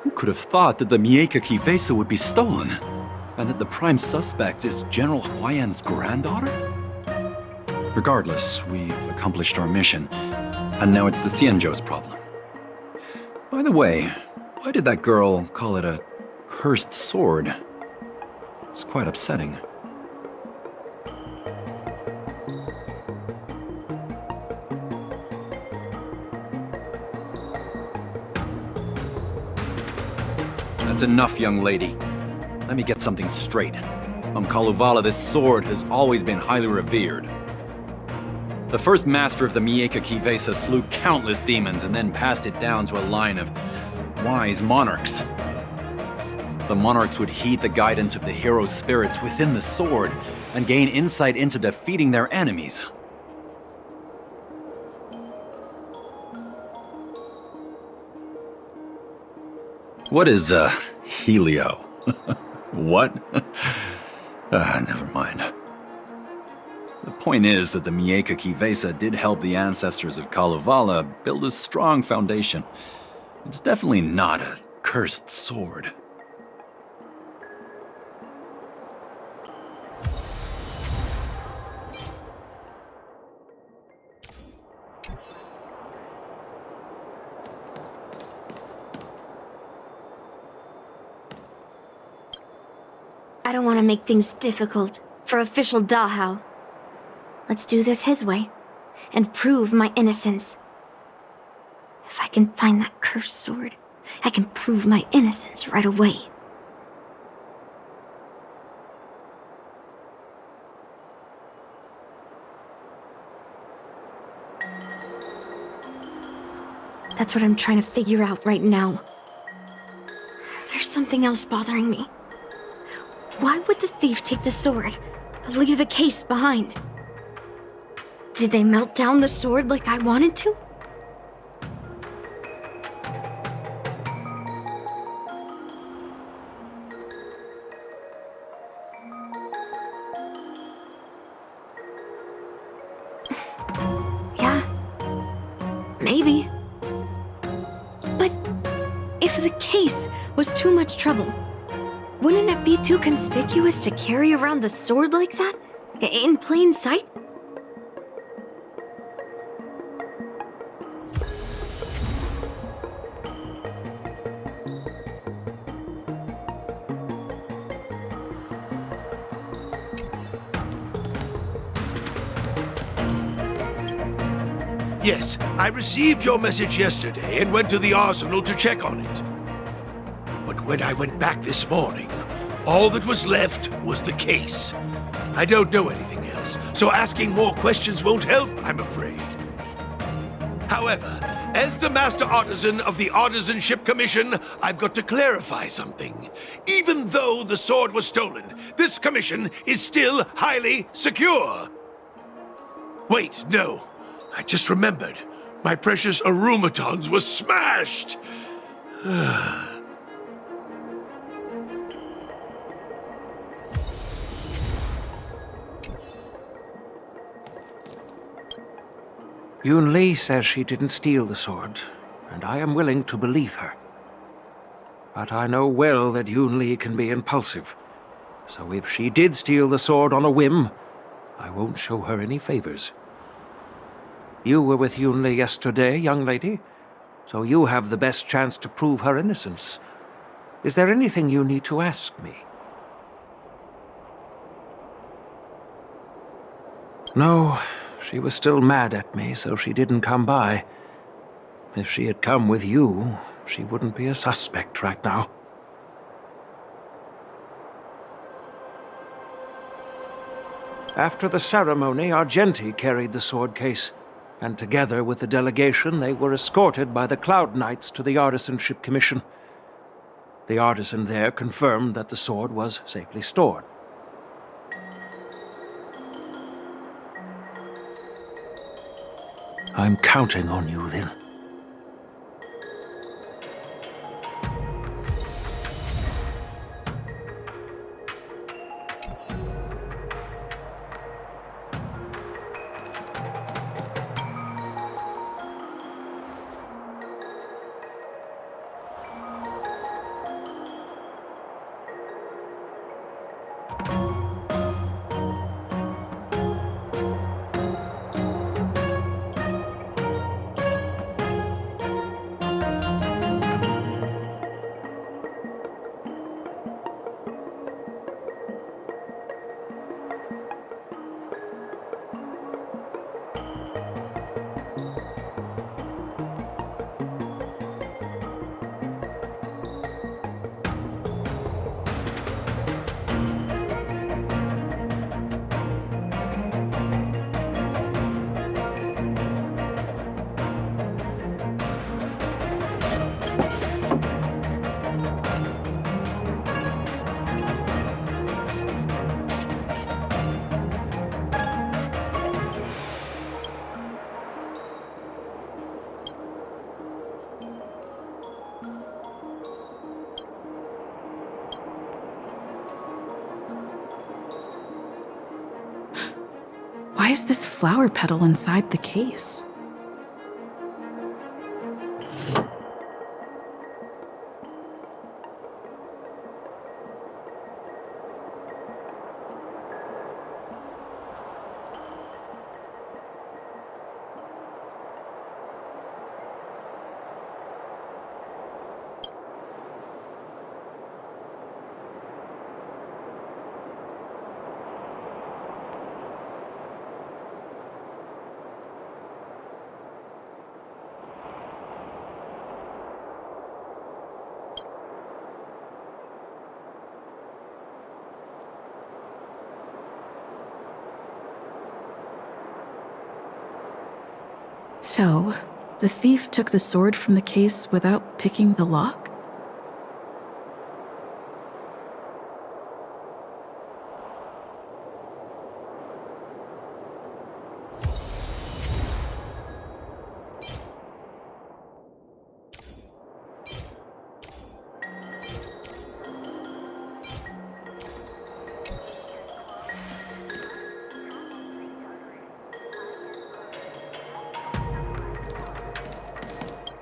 Who could have thought that the Mieka Kivesa would be stolen? And that the prime suspect is General Huayan's granddaughter? Regardless, we've accomplished our mission. And now it's the Xianzhou's problem. By the way, why did that girl call it a cursed sword? It's quite upsetting. That's enough, young lady. Let me get something straight. On Kalevala, this sword has always been highly revered. The first master of the Mieka Kivesa slew countless demons and then passed it down to a line of wise monarchs. The monarchs would heed the guidance of the hero spirits within the sword and gain insight into defeating their enemies. What is, Helio? What? Never mind. The point is that the Mieka Kivesa did help the ancestors of Kalevala build a strong foundation. It's definitely not a cursed sword. I don't want to make things difficult for official Dahao. Let's do this his way, and prove my innocence. If I can find that cursed sword, I can prove my innocence right away. That's what I'm trying to figure out right now. There's something else bothering me. Why would the thief take the sword, but leave the case behind? Did they melt down the sword like I wanted to? Yeah, maybe. But if the case was too much trouble, wouldn't it be too conspicuous to carry around the sword like that? In plain sight? Yes, I received your message yesterday and went to the arsenal to check on it. But when I went back this morning, all that was left was the case. I don't know anything else, so asking more questions won't help, I'm afraid. However, As the Master Artisan of the Artisanship Commission, I've got to clarify something. Even though the sword was stolen, this commission is still highly secure. Wait, no. I just remembered. My precious aromatons were smashed! Yun Li says she didn't steal the sword, and I am willing to believe her. But I know well that Yun Li can be impulsive, so if she did steal the sword on a whim, I won't show her any favors. You were with Yun Li yesterday, young lady, so you have the best chance to prove her innocence. Is there anything you need to ask me? No, she was still mad at me, so she didn't come by. If she had come with you, she wouldn't be a suspect right now. After the ceremony, Argenti carried the sword case, and together with the delegation, they were escorted by the Cloud Knights to the Artisanship Commission. The artisan there confirmed that the sword was safely stored. I'm counting on you, then. Why is this flower petal inside the case? So, the thief took the sword from the case without picking the lock?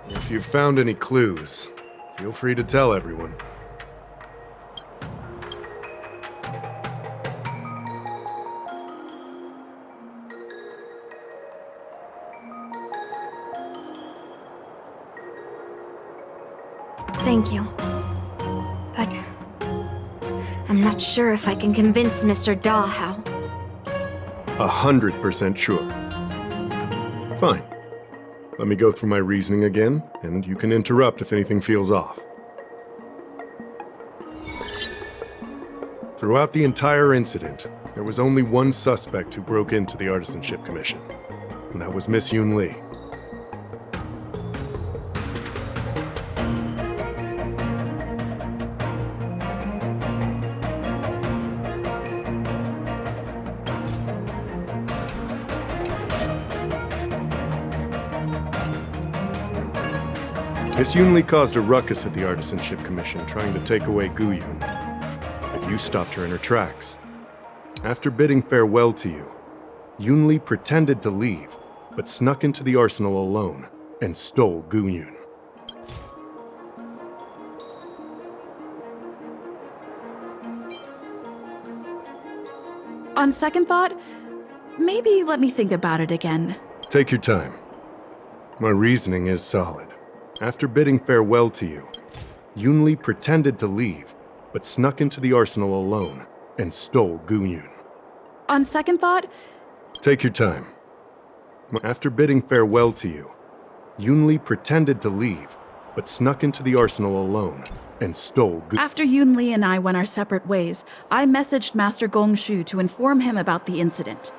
If you've found any clues, feel free to tell everyone. Thank you. But I'm not sure if I can convince Mr. Daw how. 100% sure. Fine. Let me go through my reasoning again, and you can interrupt if anything feels off. Throughout the entire incident, there was only one suspect who broke into the Artisanship Commission, and that was Miss Yun Li. Miss Yunli caused a ruckus at the Artisanship Commission trying to take away Guyun. But you stopped her in her tracks. After bidding farewell to you, Yunli pretended to leave, but snuck into the arsenal alone and stole Guyun. On second thought, maybe let me think about it again. Take your time. My reasoning is solid. After bidding farewell to you, Yunli pretended to leave, but snuck into the arsenal alone and stole Guyun. On second thought, Take your time. After bidding farewell to you, Yunli pretended to leave, but snuck into the arsenal alone and stole Guyun. after Yunli and I went our separate ways, I messaged Master Gongshu to inform him about the incident.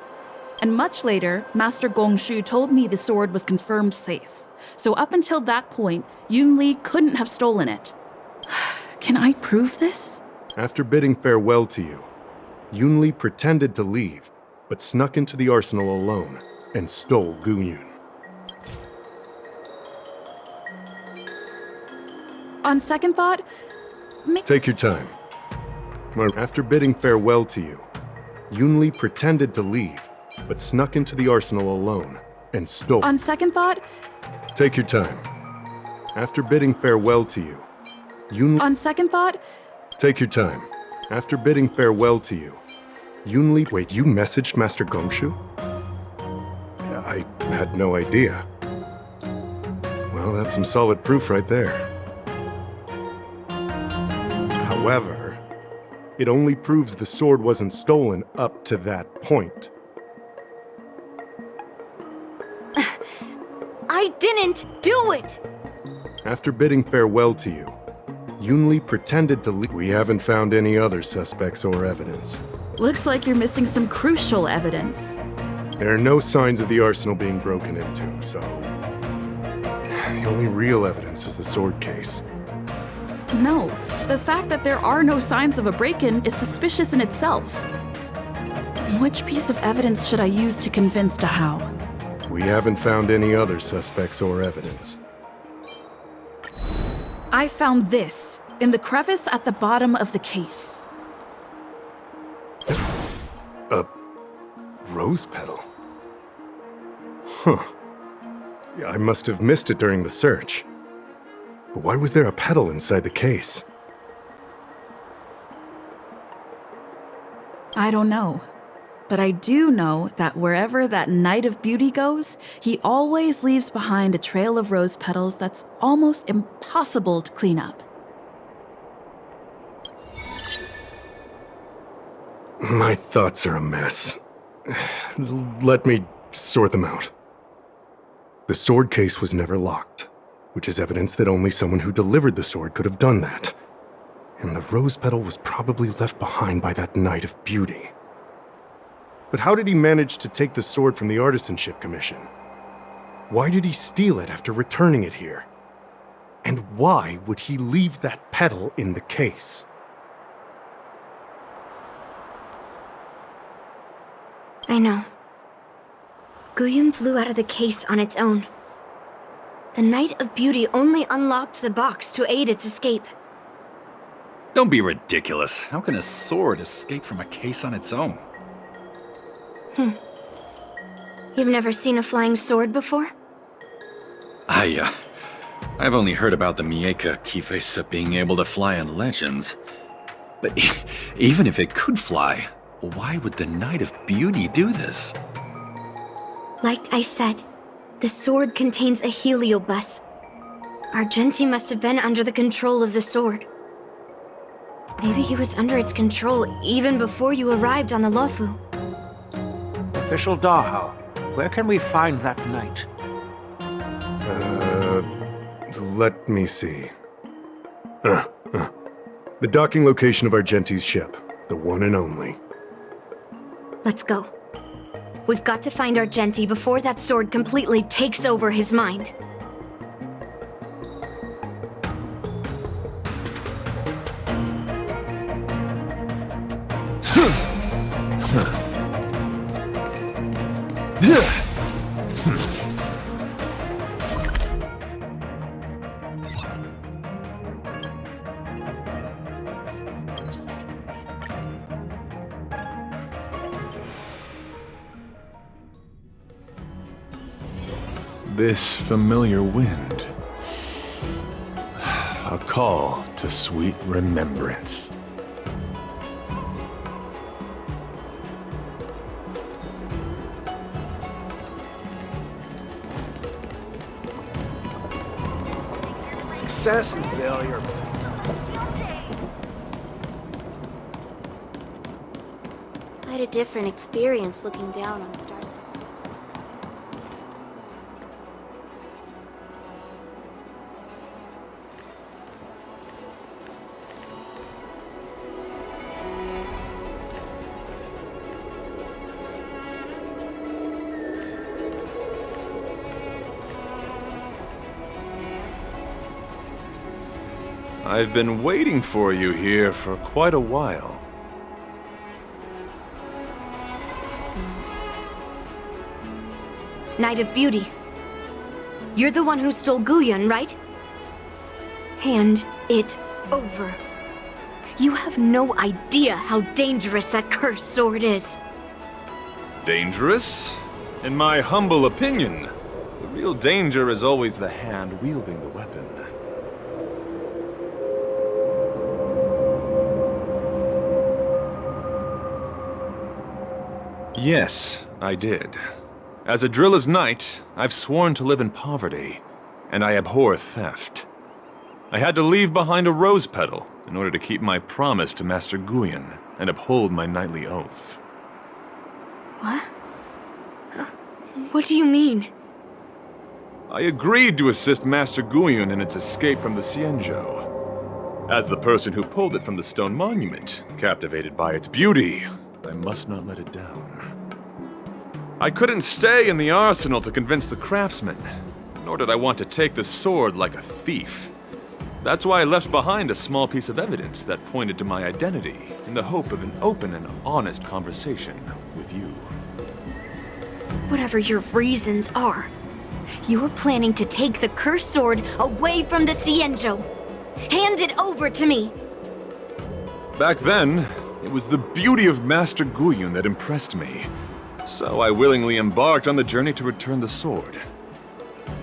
And much later, Master Gongshu told me the sword was confirmed safe. So up until that point, Yunli couldn't have stolen it. Can I prove this? After bidding farewell to you, Yunli pretended to leave, but snuck into the arsenal alone and stole Guyun. On second thought, Take your time. After bidding farewell to you, Yunli pretended to leave, but snuck into the arsenal alone and stole. On second thought, Take your time. After bidding farewell to you, Yunli. On second thought, Take your time. After bidding farewell to you, Yunli. Wait, you messaged Master Gongshu? I had no idea. Well, that's some solid proof right there. However, it only proves the sword wasn't stolen up to that point. I didn't do it! After bidding farewell to you, Yunli pretended to leave. We haven't found any other suspects or evidence. looks like you're missing some crucial evidence. There are no signs of the arsenal being broken into, so... the only real evidence is the sword case. No, the fact that there are no signs of a break-in is suspicious in itself. Which piece of evidence should I use to convince Dahao? We haven't found any other suspects or evidence. I found this in the crevice at the bottom of the case. A rose petal? Huh. Yeah, I must have missed it during the search. But why was there a petal inside the case? I don't know. But I do know that wherever that Knight of Beauty goes, he always leaves behind a trail of rose petals that's almost impossible to clean up. My thoughts are a mess. Let me sort them out. The sword case was never locked, which is evidence that only someone who delivered the sword could have done that. And the rose petal was probably left behind by that Knight of Beauty. But how did he manage to take the sword from the Artisanship Commission? Why did he steal it after returning it here? And why would he leave that petal in the case? I know. Guyun flew out of the case on its own. The Knight of Beauty only unlocked the box to aid its escape. Don't be ridiculous. How can a sword escape from a case on its own? You've never seen a flying sword before? I've only heard about the Mieka Kifesa being able to fly in legends. But even if it could fly, why would the Knight of Beauty do this? Like I said, the sword contains a heliobus. Argenti must have been under the control of the sword. Maybe he was under its control even before you arrived on the Lofu. Official Dahao, where can we find that knight? Let me see. The docking location of Argenti's ship. The one and only. Let's go. We've got to find Argenti before that sword completely takes over his mind. This familiar wind. A call to sweet remembrance. Success and failure. I had a different experience looking down on stars. I've been waiting for you here for quite a while. Knight of Beauty. You're the one who stole Guyun, right? Hand it over. You have no idea how dangerous that cursed sword is. Dangerous? In my humble opinion, the real danger is always the hand wielding the weapon. Yes, I did. As a Drilla's knight, I've sworn to live in poverty, and I abhor theft. I had to leave behind a rose petal in order to keep my promise to Master Guyun and uphold my knightly oath. What? What do you mean? I agreed to assist Master Guyun in its escape from the Xianzhou. As the person who pulled it from the stone monument, captivated by its beauty, I must not let it down. I couldn't stay in the arsenal to convince the craftsman, nor did I want to take the sword like a thief. That's why I left behind a small piece of evidence that pointed to my identity, in the hope of an open and honest conversation with you. Whatever your reasons are, you're planning to take the cursed sword away from the Xianzhou. Hand it over to me! Back then, it was the beauty of Master Guyun that impressed me, so I willingly embarked on the journey to return the sword.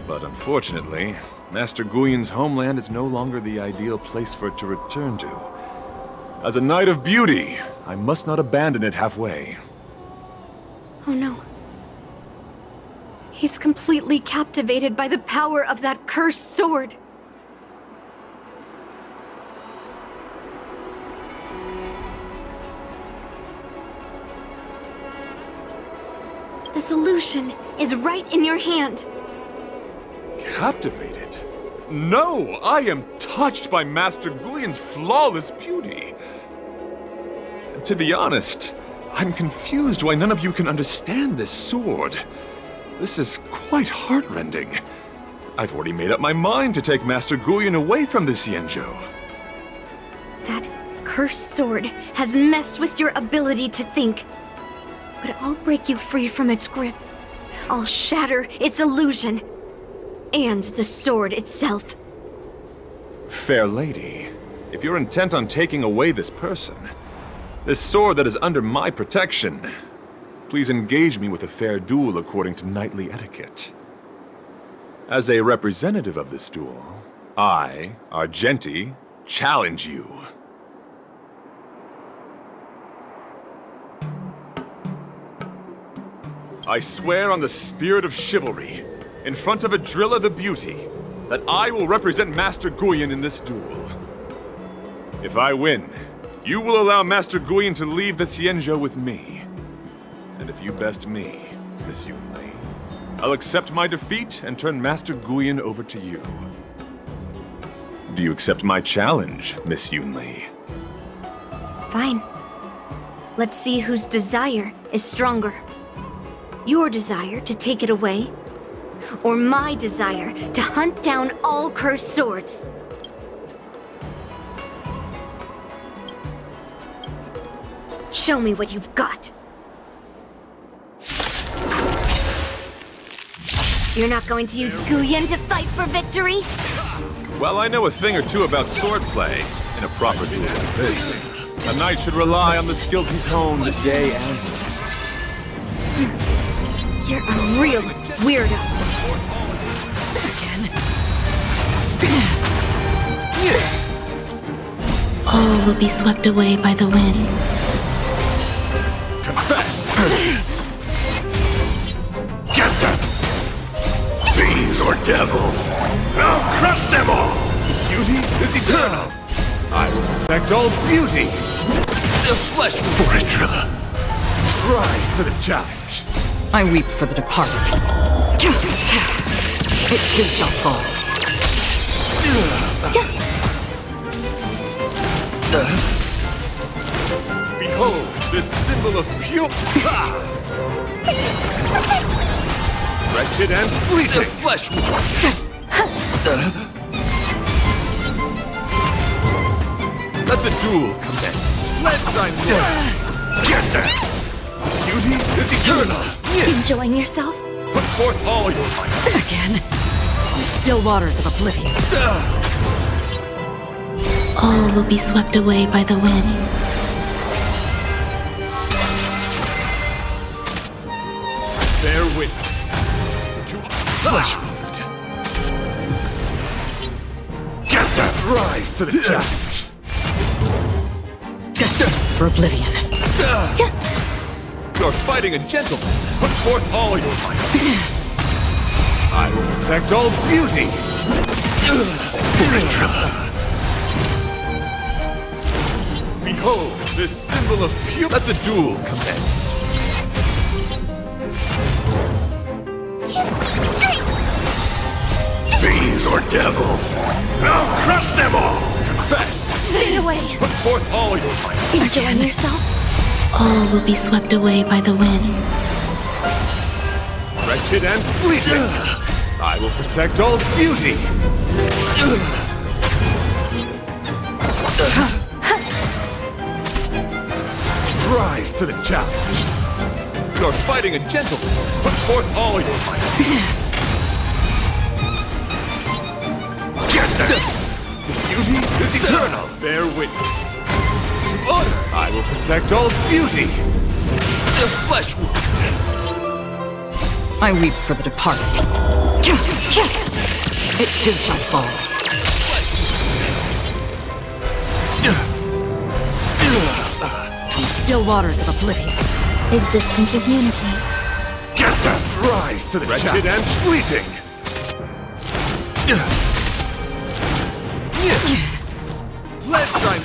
But unfortunately, Master Guyun's homeland is no longer the ideal place for it to return to. As a Knight of Beauty, I must not abandon it halfway. Oh no. He's completely captivated by the power of that cursed sword. The solution is right in your hand. Captivated? No! I am touched by Master Guyun's flawless beauty. To be honest, I'm confused why none of you can understand this sword. This is quite heartrending. I've already made up my mind to take Master Guyun away from the Xianzhou. That cursed sword has messed with your ability to think. But I'll break you free from its grip. I'll shatter its illusion. And the sword itself. Fair lady, if you're intent on taking away this person, this sword that is under my protection, please engage me with a fair duel according to knightly etiquette. As a representative of this duel, I, Argenti, challenge you. I swear on the spirit of chivalry, in front of Adrilla the Beauty, that I will represent Master Guyun in this duel. If I win, you will allow Master Guyun to leave the Xianzhou with me. And if you best me, Miss Yunli, I'll accept my defeat and turn Master Guyun over to you. Do you accept my challenge, Miss Yunli? Fine. Let's see whose desire is stronger. Your desire to take it away, or my desire to hunt down all cursed swords. Show me what you've got. You're not going to use Guyun to fight for victory? Well, I know a thing or two about swordplay. In a proper duel like this, a knight should rely on the skills he's honed day and night. You're a real weirdo. All will be swept away by the wind. Confess! Get them! Fiends or devils! I'll crush them all! Beauty is eternal! I will protect all beauty! The flesh for it, Trilla! Rise to the challenge! I weep for the departed. It too shall fall. Behold, this symbol of pure... Wretched and fleeting! The flesh Let the duel commence! Let thy Get there! Beauty is eternal! Enjoying yourself? Put forth all your might! Again? Still waters of oblivion. All will be swept away by the wind. Bear witness to flesh wound. Get that! Rise to the challenge! Destined for oblivion. You're fighting a gentleman. Put forth all your might. I will protect all beauty. For it, Trilla. Behold, this symbol of pure... Let the duel commence. Fiends or devils! I'll crush them all! Confess! Stay away! Put forth all your might. Enjoying yourself? All will be swept away by the wind. Wretched and fleeting! I will protect all beauty! Rise to the challenge! You're fighting a gentleman! Put forth all your might! Get there! The beauty is eternal! Bear witness! To honor! I will protect all beauty! The flesh wound! I weep for the departed. It too shall fall. Still waters of oblivion. Existence is unity. Get them! Rise to the wretched and fleeting! Let thy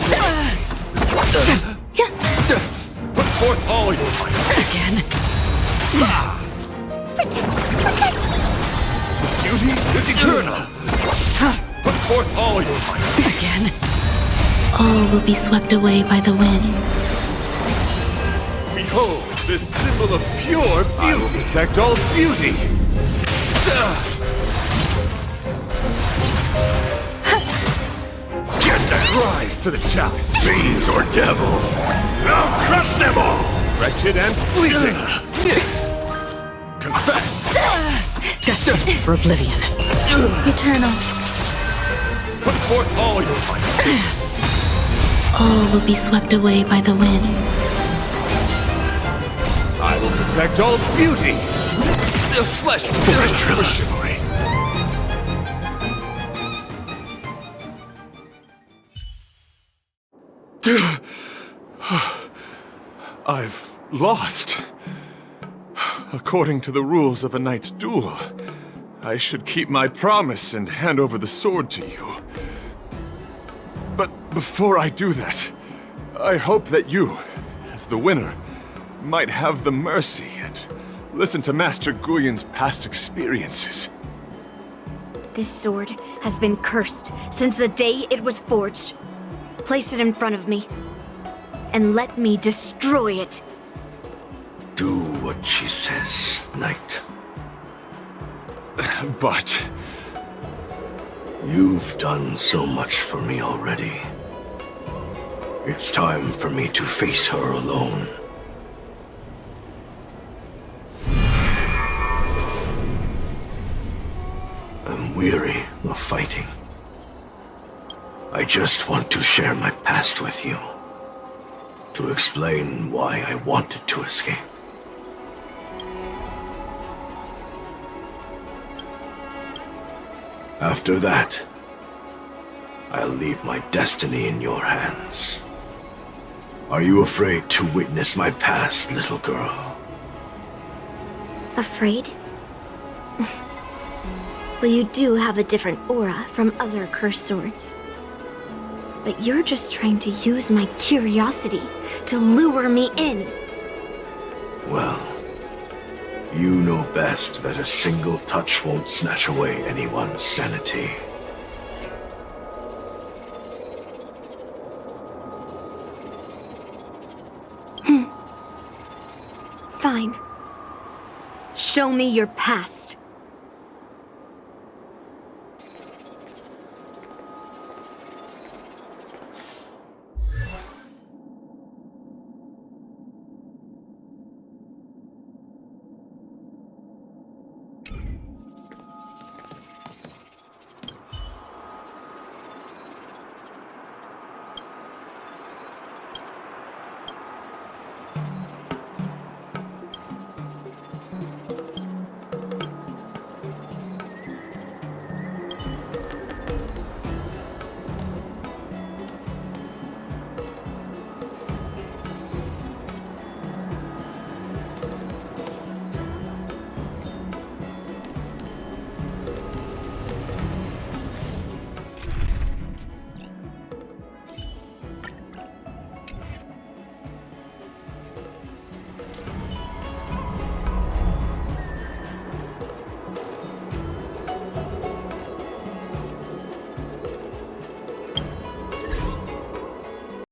Put forth all your might! Again? The beauty is eternal! Put forth all your might! Again? All will be swept away by the wind. Behold, this symbol of pure beauty! I will protect all beauty! Get that! Rise to the challenge! Fiends or devils! I'll crush them all! Wretched and fleeting! Confess! Destined for oblivion. Eternal. Put forth all your might! All will be swept away by the wind. I will protect all beauty! The flesh for chivalry! I've lost. According to the rules of a knight's duel, I should keep my promise and hand over the sword to you. But before I do that, I hope that you, as the winner, might have the mercy and listen to Master Guyun's past experiences. This sword has been cursed since the day it was forged. Place it in front of me, and let me destroy it. Do what she says, Knight. But... You've done so much for me already. It's time for me to face her alone. I'm weary of fighting. I just want to share my past with you. To explain why I wanted to escape. After that, I'll leave my destiny in your hands. Are you afraid to witness my past, little girl? Afraid? Well, you do have a different aura from other cursed swords. But you're just trying to use my curiosity to lure me in. Well, you know best that a single touch won't snatch away anyone's sanity. Fine. Show me your past.